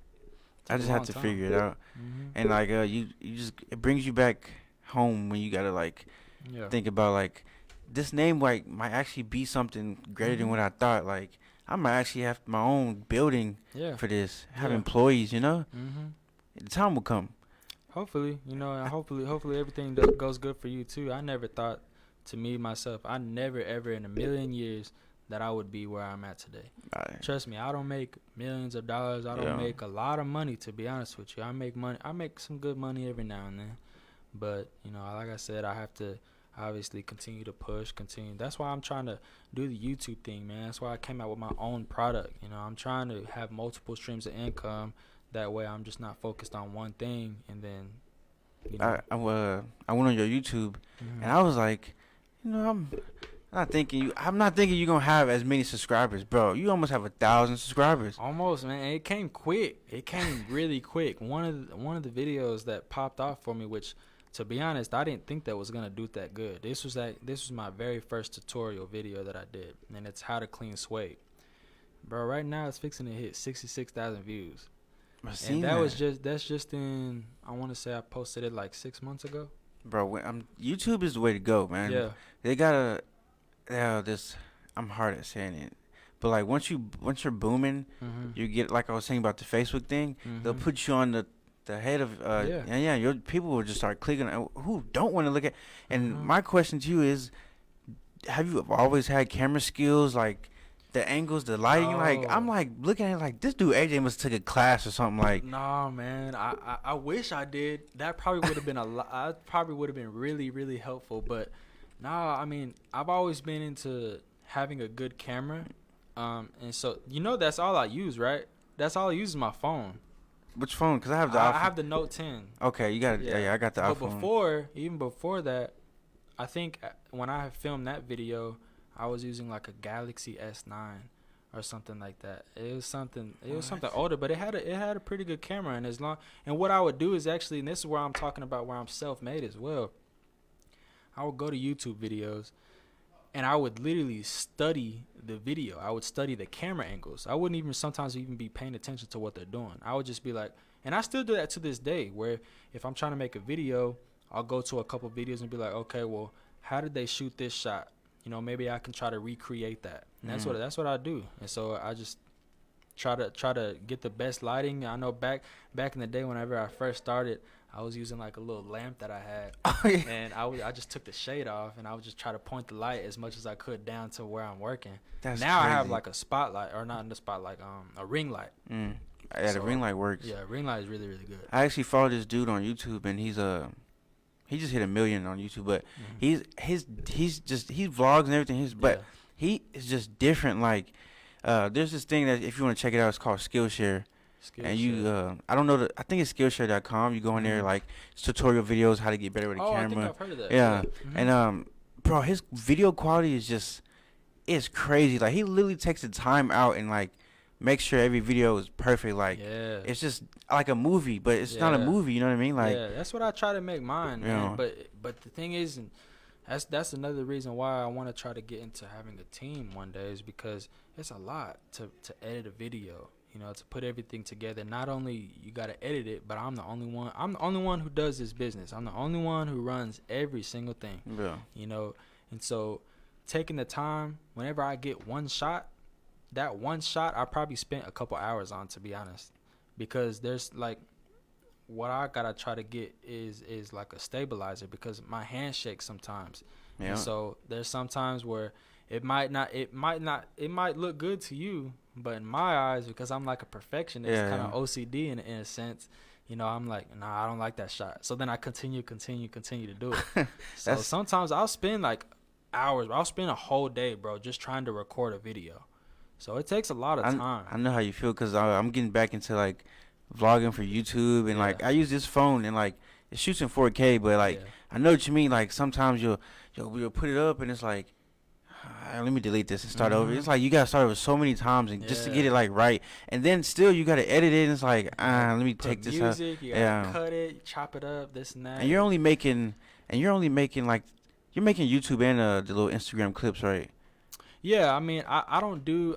I just had to figure it out. Mm-hmm. And like you just, it brings you back home when you gotta like think about like this name like might actually be something greater than what I thought. Like I might actually have my own building for this, have employees, you know. Mm-hmm. The time will come. Hopefully, you know, and hopefully everything goes good for you too. I never thought, to me myself, I never ever in a million years that I would be where I'm at today. Trust me, I don't make millions of dollars. I don't make a lot of money, to be honest with you. I make money. I make some good money every now and then, but you know, like I said, I have to obviously continue to continue. That's why I'm trying to do the YouTube thing, man. That's why I came out with my own product. You know, I'm trying to have multiple streams of income. That way, I'm just not focused on one thing. And then, you know. I went on your YouTube, and I was like, you know, I'm not thinking you're gonna have as many subscribers, bro. You almost have 1,000 subscribers. Almost, man. It came quick. It came really quick. One of the videos that popped off for me, which, to be honest, I didn't think that was gonna do that good. This was my very first tutorial video that I did, and it's how to clean suede. Bro, right now it's fixing to hit 66,000 views. And that's just in, I want to say I posted it like 6 months ago. Bro, YouTube is the way to go, man. Yeah. They gotta, I'm hard at saying it, but like once you're booming, you get, like I was saying about the Facebook thing, they'll put you on the head of your people will just start clicking who don't want to look at. And my question to you is, have you always had camera skills, like the angles, the lighting? Like I'm like looking at it like this dude AJ must have took a class or something. Like nah, man, I wish I did. That probably would have been I probably would have been really, really helpful. But nah, I mean, I've always been into having a good camera, and so you know that's all I use, right? That's all I use is my phone. Which phone? Because I have I have the Note 10. Okay, you got it. Yeah, I got the iPhone. But even before that, I think when I filmed that video, I was using like a Galaxy S9 or something like that. It was something older, but it had a pretty good camera. And what I would do is actually, and this is where I'm talking about where I'm self-made as well, I would go to YouTube videos and I would literally study the video. I would study the camera angles. I wouldn't even sometimes be paying attention to what they're doing. I would just be like, and I still do that to this day, where if I'm trying to make a video, I'll go to a couple videos and be like, okay, well, how did they shoot this shot? You know, maybe I can try to recreate that. And that's what I do. And so I just try to get the best lighting. I know back in the day, whenever I first started, I was using like a little lamp that I had, and I just took the shade off, and I would just try to point the light as much as I could down to where I'm working. Now crazy. I have like a spotlight, or not in the spotlight, a ring light. Yeah, the ring light works. Yeah, ring light is really, really good. I actually follow this dude on YouTube, and he just hit 1 million on YouTube, but he vlogs and everything. He is just different. Like, there's this thing that if you want to check it out, it's called Skillshare. And you, I don't know, I think it's Skillshare.com. You go in there, like, it's tutorial videos, how to get better with a camera. I think I've heard of that. Yeah. And, bro, his video quality it's crazy. Like, he literally takes the time out and, like, makes sure every video is perfect. Like, it's just like a movie, but it's not a movie, you know what I mean? Like, that's what I try to make mine, man. But the thing is, and that's another reason why I want to try to get into having a team one day, is because it's a lot to edit a video. You know, to put everything together. Not only you got to edit it, but I'm the only one who does this business. I'm the only one who runs every single thing. Yeah. You know, And so taking the time, whenever I get one shot, that one shot I probably spent a couple hours on, to be honest, because there's like, what I gotta try to get is like a stabilizer, because my hand shakes sometimes. Yeah. And so there's sometimes where it might look good to you, but in my eyes, because I'm like a perfectionist, kind of OCD in a sense, you know, I'm like, nah, I don't like that shot. So then I continue to do it. So sometimes I'll spend like hours. I'll spend a whole day, bro, just trying to record a video. So it takes a lot of time. I know how you feel, because I'm getting back into like vlogging for YouTube, and like I use this phone, and like it shoots in 4K, but like I know what you mean. Like sometimes you'll put it up, and it's like, let me delete this and start over. It's like you gotta start over so many times, and just to get it like right, and then still you gotta edit it. And it's like, let me take this out. You gotta cut it, chop it up, this and that. And you're only making like, you're making YouTube and the little Instagram clips, right? Yeah, I mean, I don't do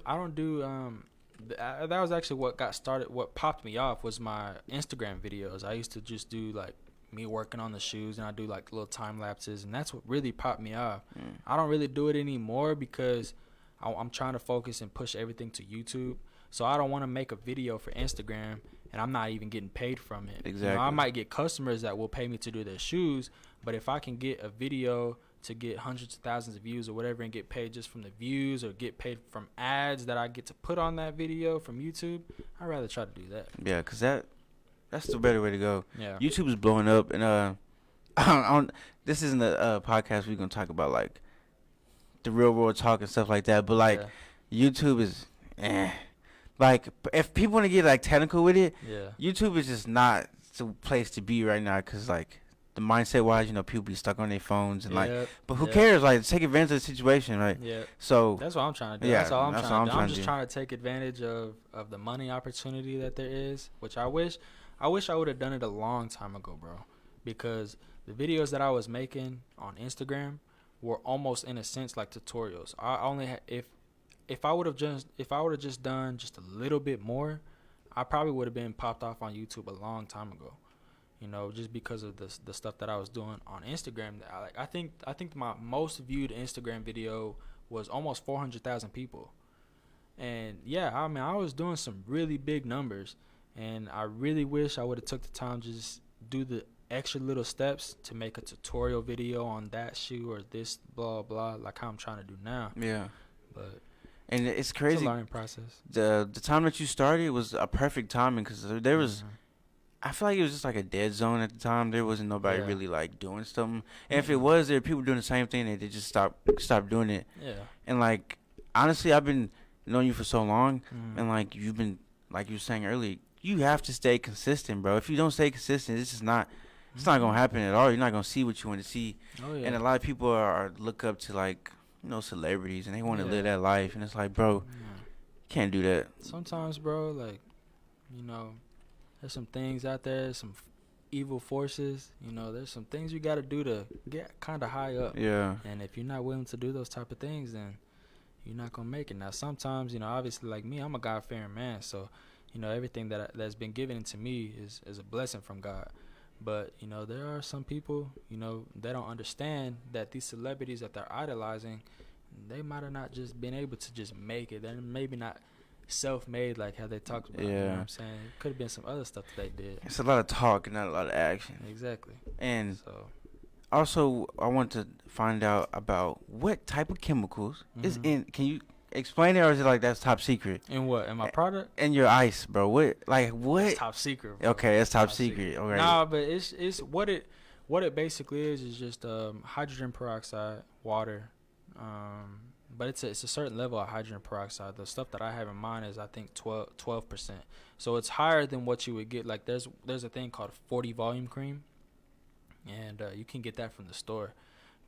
that was actually what got started. What popped me off was my Instagram videos. I used to just do like me working on the shoes, and I do like little time lapses, and that's what really popped me off. I don't really do it anymore because I'm trying to focus and push everything to YouTube. So I don't want to make a video for Instagram and I'm not even getting paid from it. Exactly. You know, I might get customers that will pay me to do their shoes, but if I can get a video to get hundreds of thousands of views or whatever and get paid just from the views, or get paid from ads that I get to put on that video from YouTube, I'd rather try to do that. Yeah, because that's the better way to go. Yeah. YouTube is blowing up, and this isn't a podcast we're going to talk about, like, the real world talk and stuff like that, but, like, YouTube is, like, if people want to get, like, technical with it, YouTube is just not the place to be right now, because, like, the mindset wise, you know, people be stuck on their phones and like, but who cares? Like, take advantage of the situation, right? Yeah. So that's what I'm trying to do. That's all I'm trying to do. I'm just trying to take advantage of the money opportunity that there is, which I wish I would have done it a long time ago, bro. Because the videos that I was making on Instagram were almost in a sense like tutorials. I only had, if I would have just done just a little bit more, I probably would have been popped off on YouTube a long time ago. You know, just because of the stuff that I was doing on Instagram. I think my most viewed Instagram video was almost 400,000 people. And yeah, I mean, I was doing some really big numbers, and I really wish I would have took the time to just do the extra little steps to make a tutorial video on that shoe or this blah blah, like how I'm trying to do now. Yeah. But and it's crazy. It's a learning process. The time that you started was a perfect timing, because there was. Mm-hmm. I feel like it was just like a dead zone at the time. There wasn't nobody really like doing something. And if it was, there were people doing the same thing, and they just stopped doing it. Yeah. And like, honestly, I've been knowing you for so long, and like you've been, like you were saying earlier, you have to stay consistent, bro. If you don't stay consistent, it's not gonna happen at all. You're not gonna see what you want to see. Oh, yeah. And a lot of people are look up to, like, you know, celebrities, and they want to live that life, and it's like, bro, can't do that. Sometimes, bro, like, you know, there's some things out there, some evil forces, you know, there's some things you got to do to get kind of high up. Yeah. And if you're not willing to do those type of things, then you're not going to make it. Now, sometimes, you know, obviously, like me, I'm a God-fearing man. So, you know, everything that's been given to me is a blessing from God. But, you know, there are some people, you know, they don't understand that these celebrities that they're idolizing, they might have not just been able to just make it. They're maybe not self-made like how they talked about. You know what I'm saying? It could have been some other stuff that they did. It's a lot of talk and not a lot of action. Exactly. And so, also, I want to find out about what type of chemicals is in. Can you explain it, or is it like that's top secret? In what? In my product? In your ice, bro. What? It's top secret, bro. Okay, it's top secret. Okay. Nah, but it's what it basically is just hydrogen peroxide, water, but it's a certain level of hydrogen peroxide. The stuff that I have in mind is, I think, 12%. So it's higher than what you would get. Like, there's a thing called 40 volume cream, and you can get that from the store.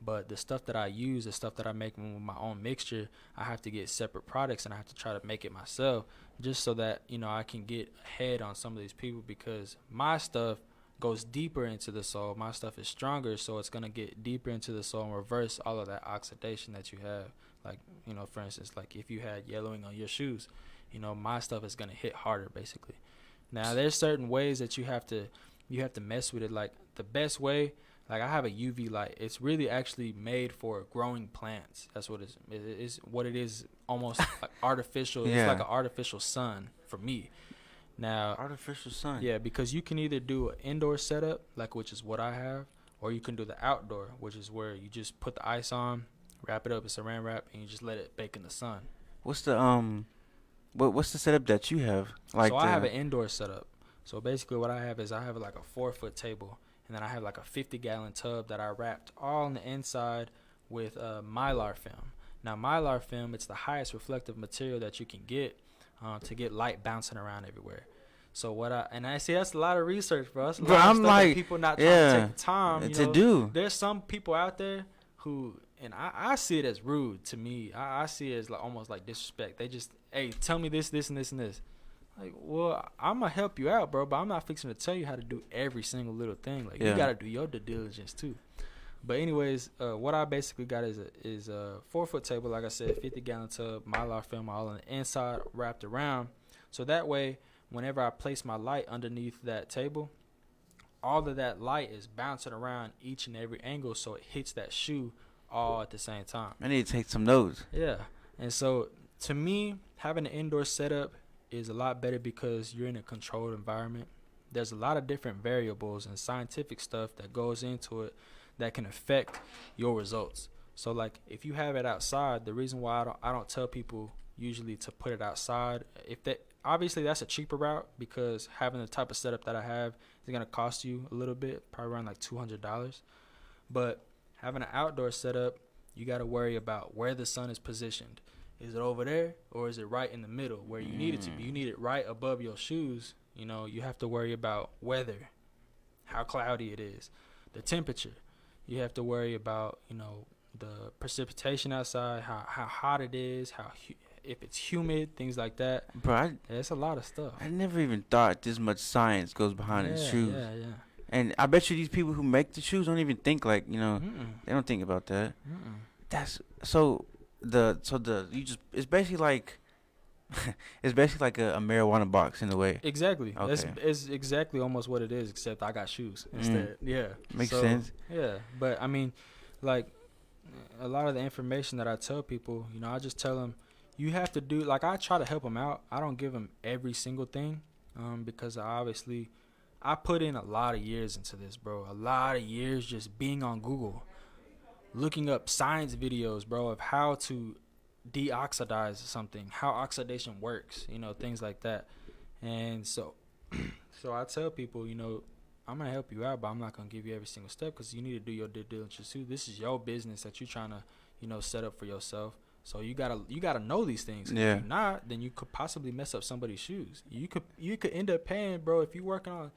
But the stuff that I use, the stuff that I make with my own mixture, I have to get separate products, and I have to try to make it myself, just so that, you know, I can get ahead on some of these people, because my stuff goes deeper into the soil. My stuff is stronger, so it's going to get deeper into the soil and reverse all of that oxidation that you have. Like, you know, for instance, like if you had yellowing on your shoes, you know, my stuff is going to hit harder, basically. Now, there's certain ways that you have to mess with it. Like, the best way, Like I have a UV light. It's really actually made for growing plants. That's what it's what it is. Almost like artificial. Yeah. It's like an artificial sun for me. Now, Artificial sun. yeah, because you can either do an indoor setup, like which is what I have, or you can do the outdoor, which is where you just put the ice on, wrap it up in saran wrap, and you just let it bake in the sun. What's the what's the setup that you have? Like so I have an indoor setup. So basically what I have is I have like a 4-foot table, and then I have like a 50-gallon tub that I wrapped all on the inside with Mylar film. Now Mylar film, it's the highest reflective material that you can get to get light bouncing around everywhere. So I see that's a lot of research, bro. That's a lot of I'm stuff like, that people not trying to take the time to do. There's some people out there who, and I see it as rude to me. I see it as like almost like disrespect. They just, hey, tell me this, this, and this, and this. Like, well, I'm gonna help you out, bro, but I'm not fixing to tell you how to do every single little thing. Like, you gotta do your due diligence too. But anyways, what I basically got is a 4-foot table, like I said, 50-gallon tub, Mylar film all on the inside, wrapped around. So that way, whenever I place my light underneath that table, all of that light is bouncing around each and every angle, so it hits that shoe all at the same time. I need to take some notes. Yeah, and so to me, having an indoor setup is a lot better because you're in a controlled environment. There's a lot of different variables and scientific stuff that goes into it that can affect your results. So like if you have it outside, the reason why I don't tell people usually to put it outside, obviously that's a cheaper route, because having the type of setup that I have is going to cost you a little bit, probably around like $200. But having an outdoor setup, you got to worry about where the sun is positioned. Is it over there, or is it right in the middle where you need it to be? You need it right above your shoes. You know, you have to worry about weather, how cloudy it is, the temperature. You have to worry about, you know, the precipitation outside, how hot it is, if it's humid, things like that. Bro, It's a lot of stuff. I never even thought this much science goes behind the shoes. Yeah. And I bet you these people who make the shoes don't even think like, you know, they don't think about that. That's so it's basically like it's basically like a marijuana box in a way. Exactly. Okay. It's exactly almost what it is, except I got shoes instead. Yeah. Makes sense. Yeah. But I mean, like a lot of the information that I tell people, you know, I just tell them you have to do, like, I try to help them out. I don't give them every single thing because I put in a lot of years into this, bro. A lot of years just being on Google, looking up science videos, bro, of how to deoxidize something, how oxidation works, you know, things like that. And so I tell people, you know, I'm going to help you out, but I'm not going to give you every single step, because you need to do your due diligence too. This is your business that you're trying to, you know, set up for yourself. So you gotta know these things. Yeah. If you're not, then you could possibly mess up somebody's shoes. You could end up paying, bro, if you're working on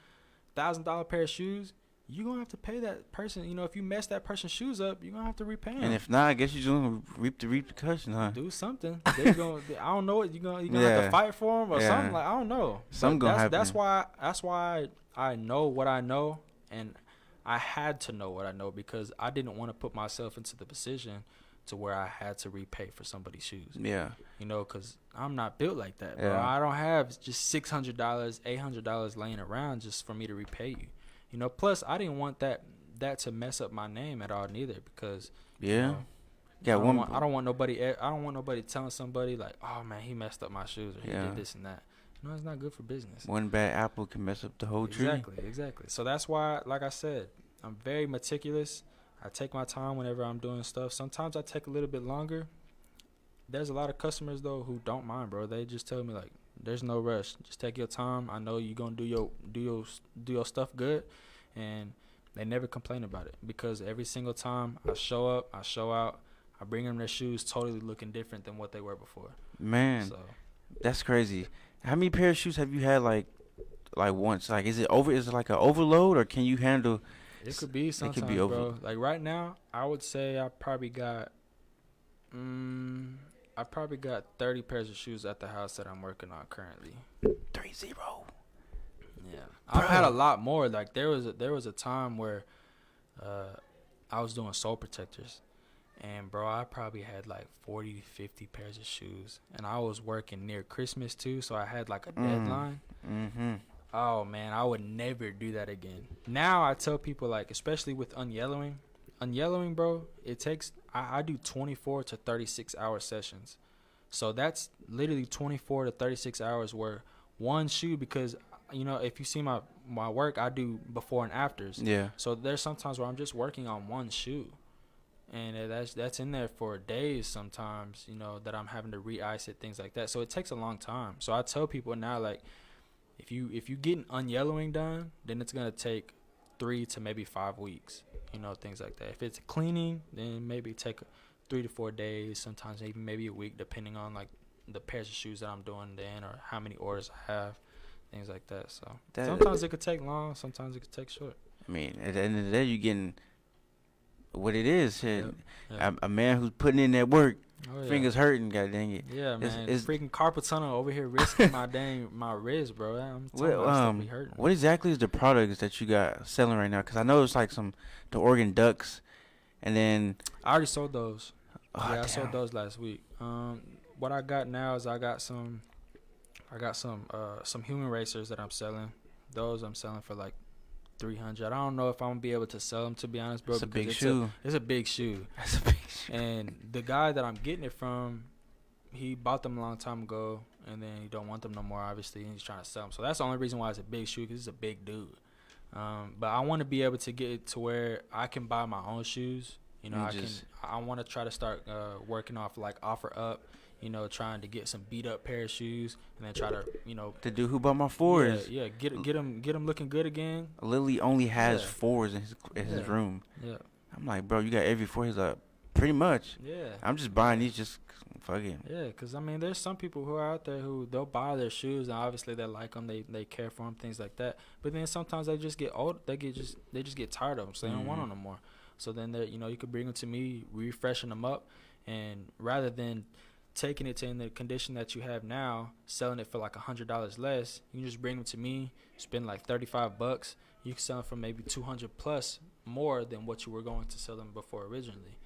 $1,000 pair of shoes, you're going to have to pay that person. You know, if you mess that person's shoes up, you're going to have to repay them. And if not, I guess you're going to reap the repercussion, huh? Do something. I don't know what you're going to have to fight for them or something. Like, I don't know. Something going to happen. That's why I know what I know, and I had to know what I know, because I didn't want to put myself into the position to where I had to repay for somebody's shoes. Yeah. You know, because I'm not built like that, bro. Yeah. I don't have just $600, $800 laying around just for me to repay you. You know, plus I didn't want that to mess up my name at all neither, because yeah. You know, Yeah, I don't want nobody telling somebody like, oh man, he messed up my shoes, or he did this and that. No, it's not good for business. One bad apple can mess up the whole tree. Exactly. So that's why, like I said, I'm very meticulous. I take my time whenever I'm doing stuff. Sometimes I take a little bit longer. There's a lot of customers though who don't mind, bro. They just tell me like, there's no rush. Just take your time. I know you're gonna do your stuff good, and they never complain about it, because every single time I show up, I show out, I bring them their shoes totally looking different than what they were before. Man, so that's crazy. How many pair of shoes have you had like once? Like, is it like an overload, or can you handle? It could be sometimes, it could be bro. Like right now, I would say I probably got 30 pairs of shoes at the house that I'm working on currently. 30. Yeah, I've had a lot more. Like there was a time where I was doing sole protectors, and bro, I probably had like 40 to 50 pairs of shoes, and I was working near Christmas too, so I had like a deadline. Oh man, I would never do that again. Now I tell people, like, especially with unyellowing, bro, it takes I do 24 to 36 hour sessions. So that's literally 24 to 36 hours where one shoe, because if you see my work, I do before and afters. Yeah. So there's sometimes where I'm just working on one shoe. And that's in there for days sometimes, that I'm having to re-ice it, things like that. So it takes a long time. So I tell people now, like, if you getting unyellowing done, then it's gonna take 3 to maybe 5 weeks, things like that. If it's cleaning, then maybe take 3 to 4 days, sometimes even maybe a week, depending on like the pairs of shoes that I'm doing then or how many orders I have, things like that. So sometimes it could take long, sometimes it could take short. I mean, at the end of the day, you're getting what it is. Shit. Yep. A man who's putting in that work, Oh, yeah. fingers hurting, god dang it. Yeah, man. It's freaking carpal tunnel over here risking my wrist, bro. I'm telling you, that stuff be hurting. What exactly is the products that you got selling right now? Because I know it's like the Oregon Ducks, and then I already sold those. Oh, I sold those last week. What I got now is I got some human racers that I'm selling. Those I'm selling for like $300. I don't know if I'm gonna be able to sell them, to be honest, bro. It's a big shoe. It's a big shoe. That's a big shoe. And the guy that I'm getting it from, he bought them a long time ago, and then he don't want them no more, obviously, and he's trying to sell them. So that's the only reason why it's a big shoe, because he's a big dude. But I want to be able to get it to where I can buy my own shoes. I want to try to start working off like offer up. Trying to get some beat up pair of shoes, and then try to, The dude who bought my fours. Yeah, get him looking good again. Lily only has fours in his room. Yeah. I'm like, bro, you got every four. He's like, pretty much. Yeah. I'm just buying these just fucking. Yeah, because, I mean, there's some people who are out there who they'll buy their shoes, and obviously they like them, they care for them, things like that. But then sometimes they just get old, they just get tired of them, so they don't want them no more. So then, you could bring them to me, refreshing them up, and rather than taking it to in the condition that you have now, selling it for like $100 less, you can just bring them to me, spend like $35. You can sell them for maybe 200 plus more than what you were going to sell them before originally.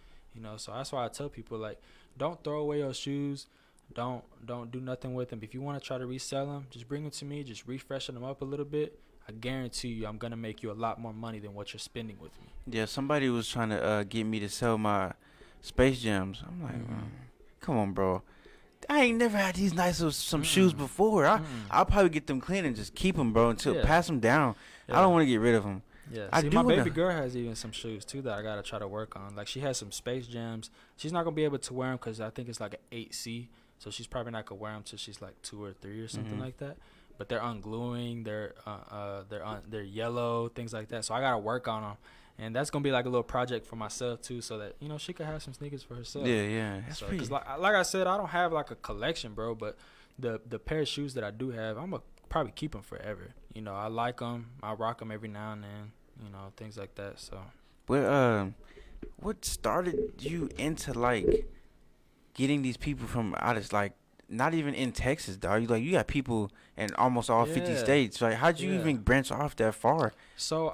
So that's why I tell people, like, don't throw away your shoes. Don't do nothing with them. If you want to try to resell them, just bring them to me, just refreshing them up a little bit. I guarantee you I'm going to make you a lot more money than what you're spending with me. Yeah, somebody was trying to get me to sell my Space Jams. I'm like, come on, bro. I ain't never had these nice shoes before. I'll probably get them clean and just keep them, bro, until pass them down. I don't want to get rid of them. Yeah, my baby girl has even some shoes too that I gotta try to work on. Like, she has some Space Jams. She's not gonna be able to wear them because I think it's like an 8C, so she's probably not gonna wear them till she's like 2 or 3 or something like that. But they're ungluing, they're yellow, things like that. So I gotta work on them. And that's gonna be like a little project for myself too, so that she could have some sneakers for herself. Yeah. Because like I said, I don't have like a collection, bro. But the pair of shoes that I do have, I'm gonna probably keep them forever. I like them. I rock them every now and then. Things like that. So. What started you into like getting these people from out of like not even in Texas, dog? You got people in almost all 50 states. Like, how'd you even branch off that far? So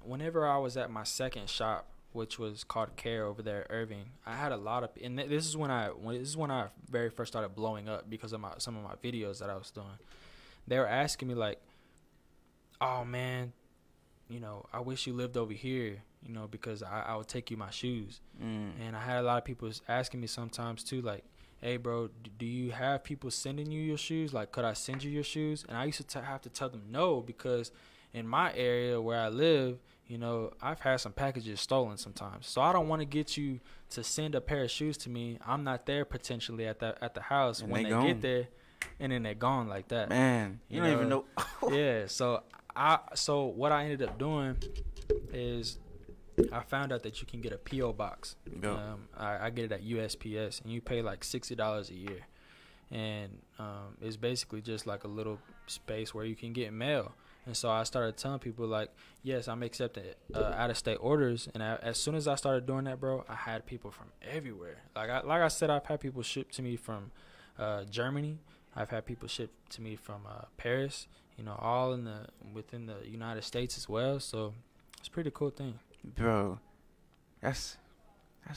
whenever I was at my second shop, which was called Care over there at Irving, I had a lot of, and this is when I very first started blowing up because of some of my videos that I was doing. They were asking me like, "Oh man, I wish you lived over here, because I would take you my shoes." And I had a lot of people asking me sometimes too, like, "Hey, bro, do you have people sending you your shoes? Like, could I send you your shoes?" And I used to have to tell them no, because in my area where I live, I've had some packages stolen sometimes. So I don't want to get you to send a pair of shoes to me. I'm not there potentially at the house and when they get there, and then they're gone like that. Man, you don't even know. Yeah, so what I ended up doing is I found out that you can get a P.O. box. I get it at USPS, and you pay like $60 a year. And it's basically just like a little space where you can get mail. And so I started telling people, like, yes, I'm accepting out-of-state orders. And as soon as I started doing that, bro, I had people from everywhere. Like I said, I've had people shipped to me from Germany. I've had people shipped to me from Paris, all within the United States as well. So it's a pretty cool thing. Bro, that's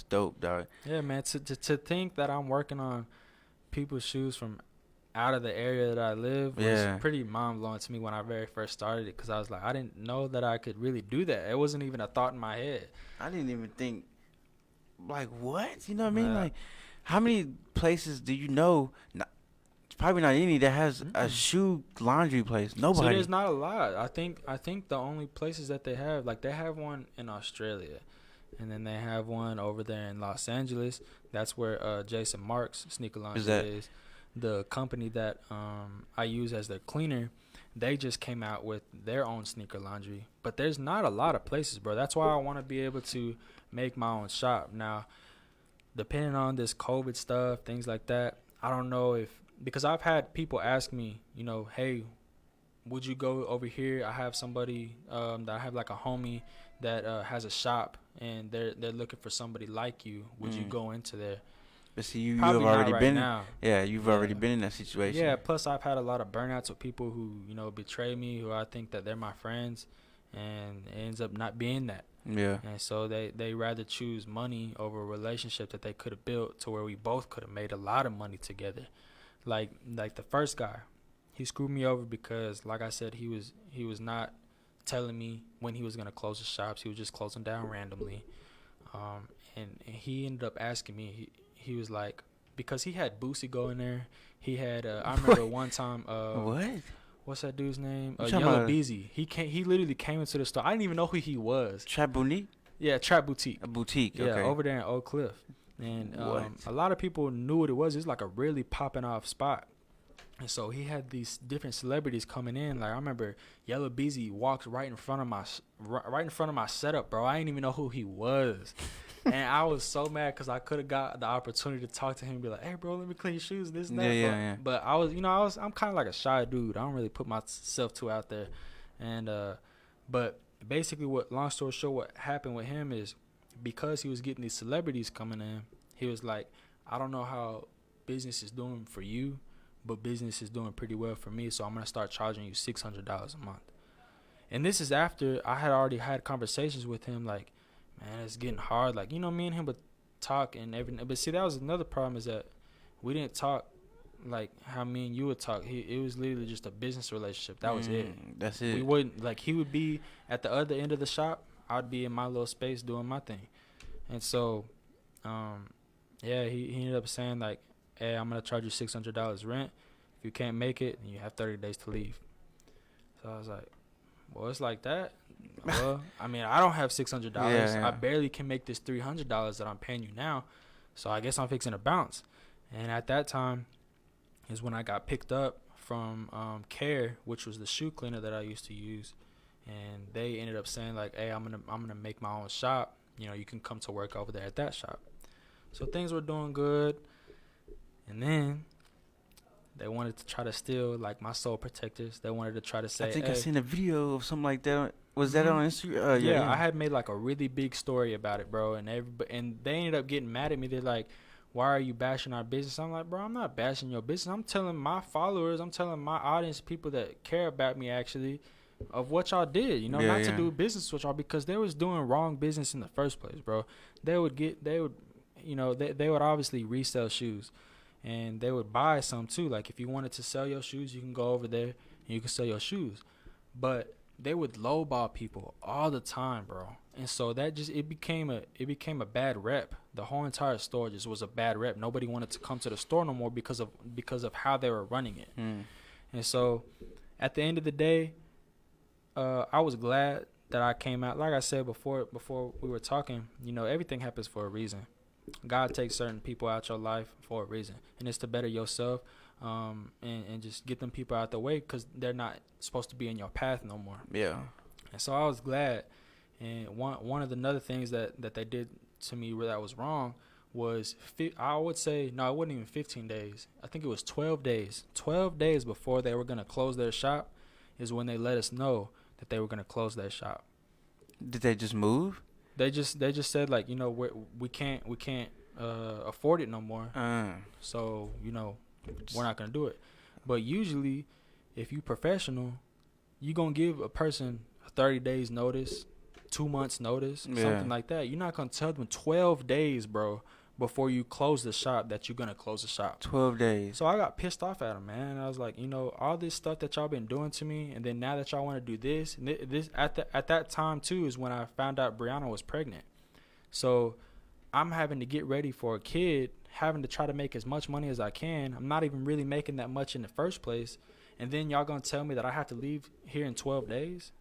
dope, dog. Yeah, man. To think that I'm working on people's shoes from out of the area that I live was pretty mind-blowing to me when I very first started it, because I was like, I didn't know that I could really do that. It wasn't even a thought in my head. I didn't even think, like, what? You know what I mean? Like, how many places do you know? Probably not any that has a shoe laundry place. Nobody. So there's not a lot. I think the only places that they have, like, they have one in Australia, and then they have one over there in Los Angeles. That's where Jason Mark's Sneaker Laundry is. The company that I use as their cleaner, they just came out with their own sneaker laundry. But there's not a lot of places, bro. That's why I want to be able to make my own shop. Now, depending on this COVID stuff, things like that, I don't know if, because I've had people ask me, you know, hey, would you go over here? I have somebody that I have, like, a homie that has a shop, and they're looking for somebody like you. Would you go into there? But see, you've already been. Now. Yeah, you've already been in that situation. Yeah. Plus, I've had a lot of burnouts with people who, you know, betray me, who I think that they're my friends, and it ends up not being that. Yeah. And so they rather choose money over a relationship that they could have built to where we both could have made a lot of money together. Like the first guy, he screwed me over because, like I said, he was not telling me when he was gonna close the shops. He was just closing down randomly, and he ended up asking me. He was like, because he had Boosie go in there. He had I remember one time. What's that dude's name? Yellow Beezy. He literally came into the store. I didn't even know who he was. Trap Boutique? Yeah, Trap Boutique. A boutique. Yeah, okay. over there in Oak Cliff. And a lot of people knew what it was. It was like a really popping off spot. And so he had these different celebrities coming in. Like, I remember Yellow Beezy walked right in front of my setup, bro. I didn't even know who he was. And I was so mad because I could have got the opportunity to talk to him and be like, hey, bro, let me clean your shoes, this and that. Yeah. But I'm kind of like a shy dude. I don't really put myself too out there. And but basically, long story short, what happened with him is, because he was getting these celebrities coming in, he was like, I don't know how business is doing for you, but business is doing pretty well for me, so I'm going to start charging you $600 a month. And this is after I had already had conversations with him, like, man, it's getting hard. Like, you know, me and him would talk and everything. But see, that was another problem, is that we didn't talk like how me and you would talk. It was literally just a business relationship. That was it. That's it. We wouldn't, like, he would be at the other end of the shop. I'd be in my little space doing my thing. And so, he ended up saying, like, hey, I'm going to charge you $600 rent. If you can't make it, you have 30 days to leave. So I was like, well, it's like that. Well, I mean, I don't have $600. Yeah. I barely can make this $300 that I'm paying you now. So I guess I'm fixing to bounce. And at that time is when I got picked up from Care, which was the shoe cleaner that I used to use. And they ended up saying, like, hey, I'm gonna make my own shop. You know, you can come to work over there at that shop. So things were doing good. And then they wanted to try to steal, like, my soul protectors. They wanted to try to say, I think hey, I seen a video of something like that. Was that on Instagram? Yeah, I had made, like, a really big story about it, bro. And they ended up getting mad at me. They're like, why are you bashing our business? I'm like, bro, I'm not bashing your business. I'm telling my followers, I'm telling my audience, people that care about me, actually, of what y'all did, you know, not to do business with y'all, because they was doing wrong business in the first place, bro. They would obviously resell shoes, and they would buy some too. Like, if you wanted to sell your shoes, you can go over there and you can sell your shoes. But they would lowball people all the time, bro. And so that just, it became a bad rep. The whole entire store just was a bad rep. Nobody wanted to come to the store no more because of how they were running it. And so at the end of the day, I was glad that I came out. Like I said before we were talking, you know, everything happens for a reason. God takes certain people out your life for a reason, and it's to better yourself, and just get them people out the way, because they're not supposed to be in your path no more. Yeah. And so I was glad. And one of the other things that they did to me that was wrong was, I would say, no, it wasn't even 15 days. I think it was 12 days. 12 days before they were going to close their shop is when they let us know that they were going to close their shop. Did they just move? They just said, like, you know, we can't afford it no more. So, you know, we're not going to do it. But usually, if you professional, you going to give a person 30 days notice, 2 months notice, something like that. You're not going to tell them 12 days, bro, before you close the shop that you're gonna close the shop. 12 days. So I got pissed off at him, man. I was like, you know, all this stuff that y'all been doing to me, and then now that y'all want to do this, and this at that time too is when I found out Brianna was pregnant. So I'm having to get ready for a kid, having to try to make as much money as I can. I'm not even really making that much in the first place, and then y'all gonna tell me that I have to leave here in 12 days?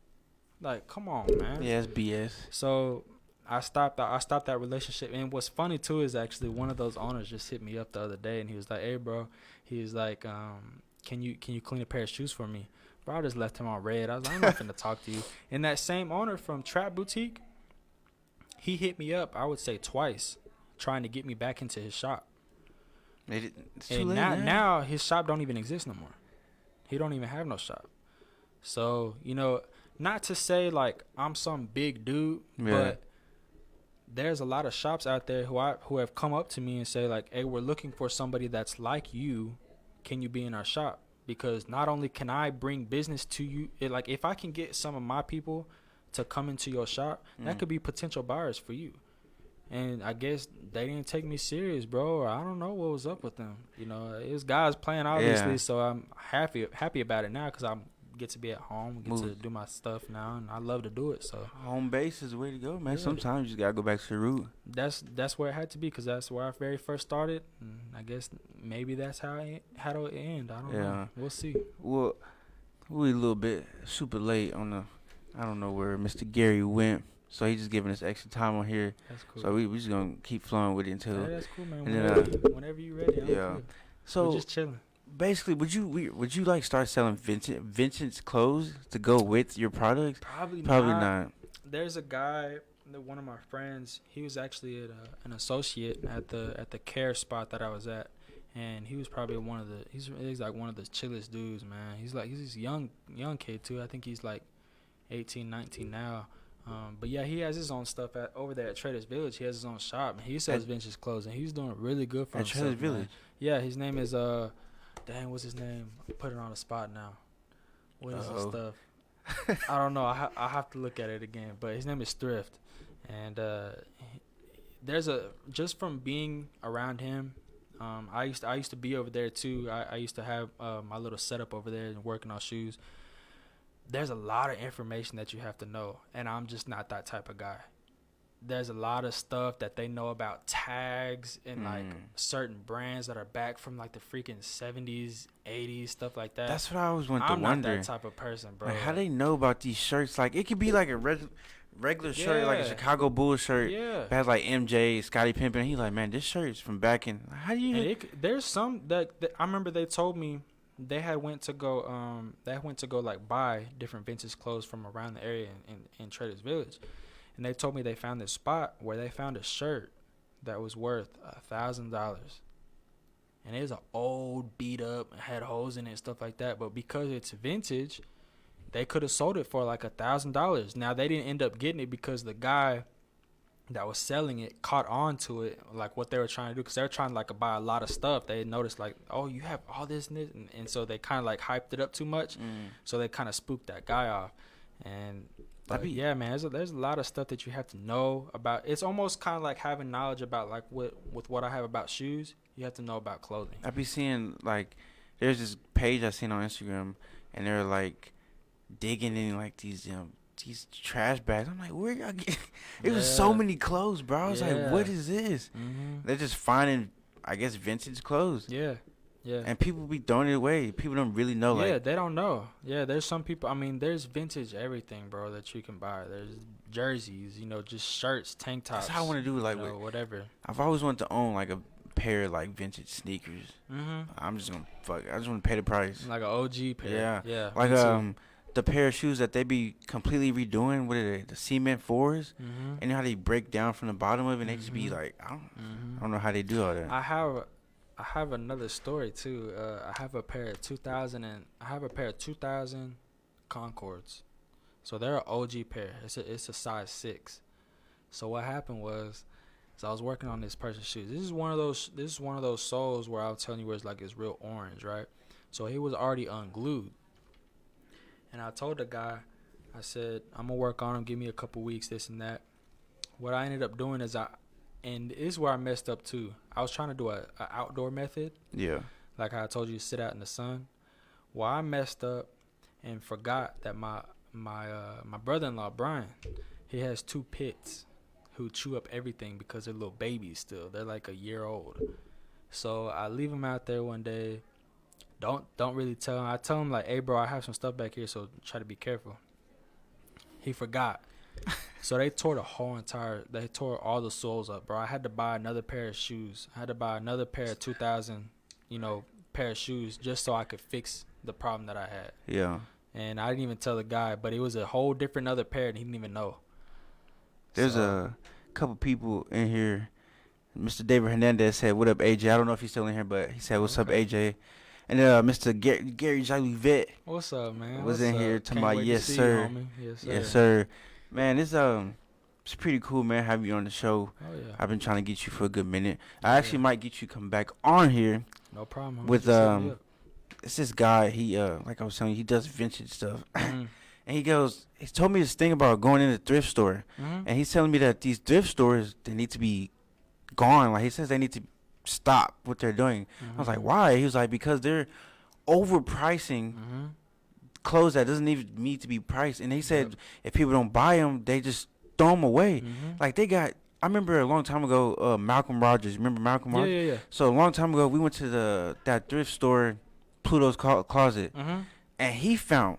Like, come on, man. Yeah, it's BS. So I stopped that relationship. And what's funny too is actually one of those owners just hit me up the other day, and he was like, "Hey, bro," he was like, can you clean a pair of shoes for me?" Bro, I just left him on red. I was like, I'm not finna talk to you. And that same owner from Trap Boutique, he hit me up, I would say twice, trying to get me back into his shop. It's too And late, now his shop don't even exist no more. He don't even have no shop. So, you know, not to say like I'm some big dude, but there's a lot of shops out there who have come up to me and say like, "Hey, we're looking for somebody that's like you. Can you be in our shop?" Because not only can I bring business to you, like if I can get some of my people to come into your shop, that could be potential buyers for you. And I guess they didn't take me serious, bro. Or I don't know what was up with them. You know, it was guys playing, obviously. Yeah. So I'm happy about it now because I get to be at home, get to do my stuff now, and I love to do it. So home base is the way to go, man. Yeah. Sometimes you just gotta go back to the root. that's where it had to be because that's where I very first started. And I guess maybe that's how it'll end. I don't know. We'll see. Well, we a little bit super late on the. I don't know where Mr. Gary went. So he's just giving us extra time on here. That's cool. So we just gonna keep flowing with it until. Yeah, that's cool, man. And Whenever you ready, I'm good. So we're just chilling. basically, would you like start selling vintage clothes to go with your products? Probably not. There's a guy, one of my friends. He was actually an associate at the care spot that I was at, and he was probably he's like one of the chillest dudes, man. He's this young kid too. I think he's like 18, 19 now. But yeah, he has his own stuff over there at Traders Village. He has his own shop. He sells vintage clothes, and he's doing really good for himself. At Traders Village. Yeah, his name is what's his name? I put it on the spot now. What is his stuff? I don't know. I have to look at it again. But his name is Thrift, and just from being around him. I used to be over there too. I used to have my little setup over there and working on shoes. There's a lot of information that you have to know, and I'm just not that type of guy. There's a lot of stuff that they know about tags and like certain brands that are back from like the freaking 70s, 80s, stuff like that. That's what I always went to wonder. I'm not that type of person, bro. Like, how they know about these shirts? Like, it could be like a regular shirt, like a Chicago Bulls shirt. Yeah. It has like MJ, Scottie Pippen. And he's like, man, this shirt's from back in. How do you? There's some that I remember they told me. They went to go like buy different vintage clothes from around the area in Traders Village, and they told me they found this spot where they found a shirt that was worth $1,000, and it was an old beat up, had holes in it and stuff like that. But because it's vintage, they could have sold it for like $1,000. Now they didn't end up getting it because the guy that was selling it caught on to it, like what they were trying to do, because they were trying to like buy a lot of stuff. They noticed like, oh, you have all this and this, and so they kind of like hyped it up too much, so they kind of spooked that guy off. And yeah, man, there's a lot of stuff that you have to know about. It's almost kind of like having knowledge about like with what I have about shoes. You have to know about clothing. I be seeing like there's this page I seen on Instagram, and they're like digging in like these trash bags. I'm like, where y'all get? It was so many clothes, bro. I was like, what is this? They're just finding, I guess, vintage clothes. Yeah. And people be throwing it away. People don't really know. Yeah, they don't know. Yeah, there's some people. I mean, there's vintage everything, bro, that you can buy. There's jerseys, just shirts, tank tops. That's how I want to do it, like whatever. I've always wanted to own like a pair of like vintage sneakers. I'm just gonna I just want to pay the price. Like an OG pair. Yeah. Like the pair of shoes that they be completely redoing, what are they, the cement 4s, and you know how they break down from the bottom of it, and they just be like, I don't know how they do all that. I have another story too. I have a pair of 2000 Concords. So they're an OG pair. It's a size 6. So what happened was, I was working on this person's shoes. This is one of those soles where I'll tell you where it's real orange, right? So he was already unglued. And I told the guy, I said, I'm going to work on him, give me a couple weeks, this and that. What I ended up doing is and this is where I messed up too. I was trying to do a outdoor method. Yeah. Like how I told you to sit out in the sun. Well, I messed up and forgot that my brother-in-law Brian, he has 2 pits who chew up everything because they're little babies still. They're like a year old. So I leave them out there one day. Don't really tell him. I tell him like, hey bro, I have some stuff back here, so try to be careful. He forgot. So they tore all the soles up, bro. I had to buy another pair of shoes. I had to buy another pair of 2000, pair of shoes just so I could fix the problem that I had. Yeah. And I didn't even tell the guy, but it was a whole different other pair and he didn't even know. There's a couple people in here. Mr. David Hernandez said, "What up, AJ?" I don't know if he's still in here, but he said, "What's up, AJ?" And Mr. Gary Jolivet What's up, man? was in here to Can't my wait yes to see sir. you, homie. Yes sir. Man, it's pretty cool, man, having you on the show. Oh yeah. I've been trying to get you for a good minute. I actually might get you come back on here No problem. Homie. with Just hit me up. it's this guy. He like I was telling you, he does vintage stuff. Mhm. And he told me this thing about going in a thrift store. Mhm. And he's telling me that these thrift stores, they need to be gone. Like, he says they need to stop what they're doing. I was like, why? He was like, because they're overpricing Mhm. clothes that doesn't even need to be priced. And he said Yep. if people don't buy them, they just throw them away. Mhm. Like, I remember a long time ago, Malcolm Rogers. Remember Malcolm Rogers? Yeah. So a long time ago, we went to that thrift store, Pluto's Closet, Mhm. and he found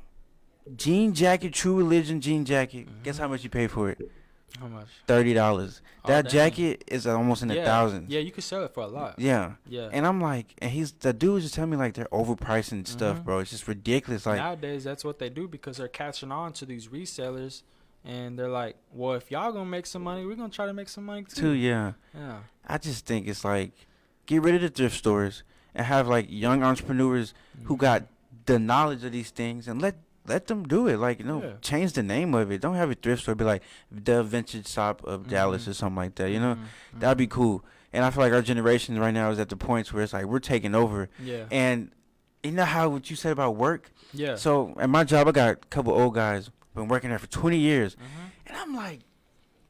jean jacket, True Religion jean jacket. Guess how much he paid for it? How much? $30. Oh, That dang. jacket is almost in the Yeah. thousands. Yeah, you could sell it for a lot. Yeah. Yeah. And I'm like, and the dude was just telling me like they're overpricing stuff, Mhm. bro. It's just ridiculous. Like, Nowadays, that's what they do because they're catching on to these resellers, and they're like, "Well, if y'all gonna make some money, we're gonna try to make some money too." yeah. Yeah. I just think it's like, get rid of the thrift stores and have like young entrepreneurs who got the knowledge of these things and let them do it. Like, Yeah. change the name of it. Don't have a thrift store be like the Vintage Shop of Dallas or something like that. That'd be cool. And I feel like our generation right now is at the points where it's like we're taking over. Yeah. And you know how what you said about work? Yeah. So at my job, I got a couple old guys been working there for 20 years, Mhm. and I'm like,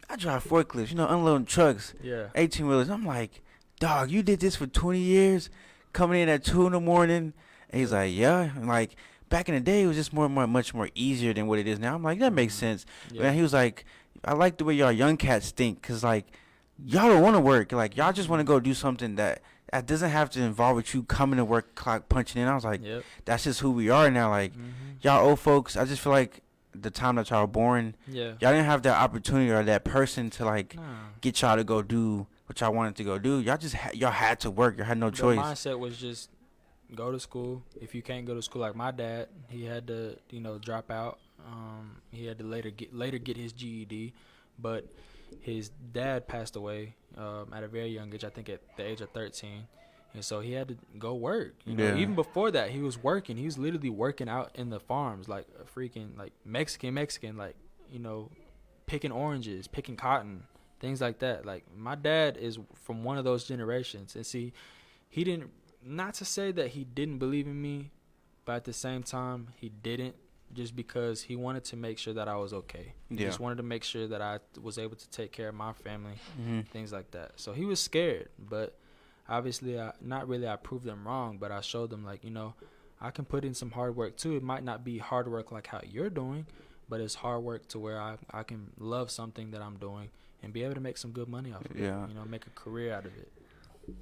I drive forklifts, unloading trucks, Yeah. 18-wheelers. I'm like, dog, you did this for 20 years, coming in at 2 in the morning. And he's like, yeah. And like back in the day, it was just much more easier than what it is now. I'm like, that makes sense. Yeah. And he was like, I like the way y'all young cats think, cause like y'all don't want to work. Like y'all just want to go do something that doesn't have to involve with you coming to work, clock punching in. I was like, Yep. that's just who we are now. Like y'all old folks, I just feel like the time that y'all were born, Yeah. y'all didn't have that opportunity or that person to like Nah. get y'all to go do what y'all wanted to go do. Y'all just y'all had to work. Y'all had no The choice. mindset was just go to school. If you can't go to school, like my dad, he had to, drop out. He had to later get his GED, but his dad passed away at a very young age. I think at the age of 13, and so he had to go work. Yeah. Even before that, he was working. He was literally working out in the farms, like a freaking like Mexican, like picking oranges, picking cotton, things like that. Like my dad is from one of those generations, and see, he didn't. Not to say that he didn't believe in me, but at the same time, he didn't, just because he wanted to make sure that I was okay. He Yeah. just wanted to make sure that I was able to take care of my family, Mm-hmm. things like that. So he was scared, but obviously, I proved them wrong, but I showed them, like, I can put in some hard work too. It might not be hard work like how you're doing, but it's hard work to where I can love something that I'm doing and be able to make some good money off of Yeah. it, make a career out of it.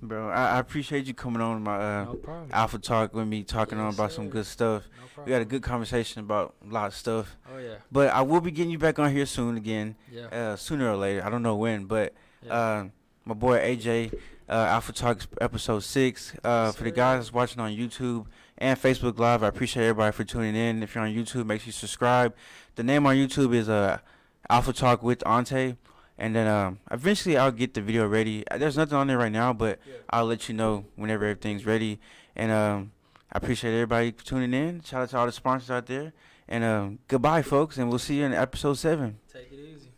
Bro, I appreciate you coming on my No problem. Alpha Talk with me, talking on Yes, about some sir. good stuff. No problem. We had a good conversation about a lot of stuff. Oh, yeah. But I will be getting you back on here soon again, Yeah. sooner or later. I don't know when, but Yeah. my boy AJ, Alpha Talk episode 6. For the sir. guys watching on YouTube and Facebook Live, I appreciate everybody for tuning in. If you're on YouTube, make sure you subscribe. The name on YouTube is Alpha Talk with Ante. And then eventually I'll get the video ready. There's nothing on there right now, but I'll let you know whenever everything's ready. And I appreciate everybody tuning in. Shout out to all the sponsors out there. And goodbye, folks, and we'll see you in episode 7. Take it easy.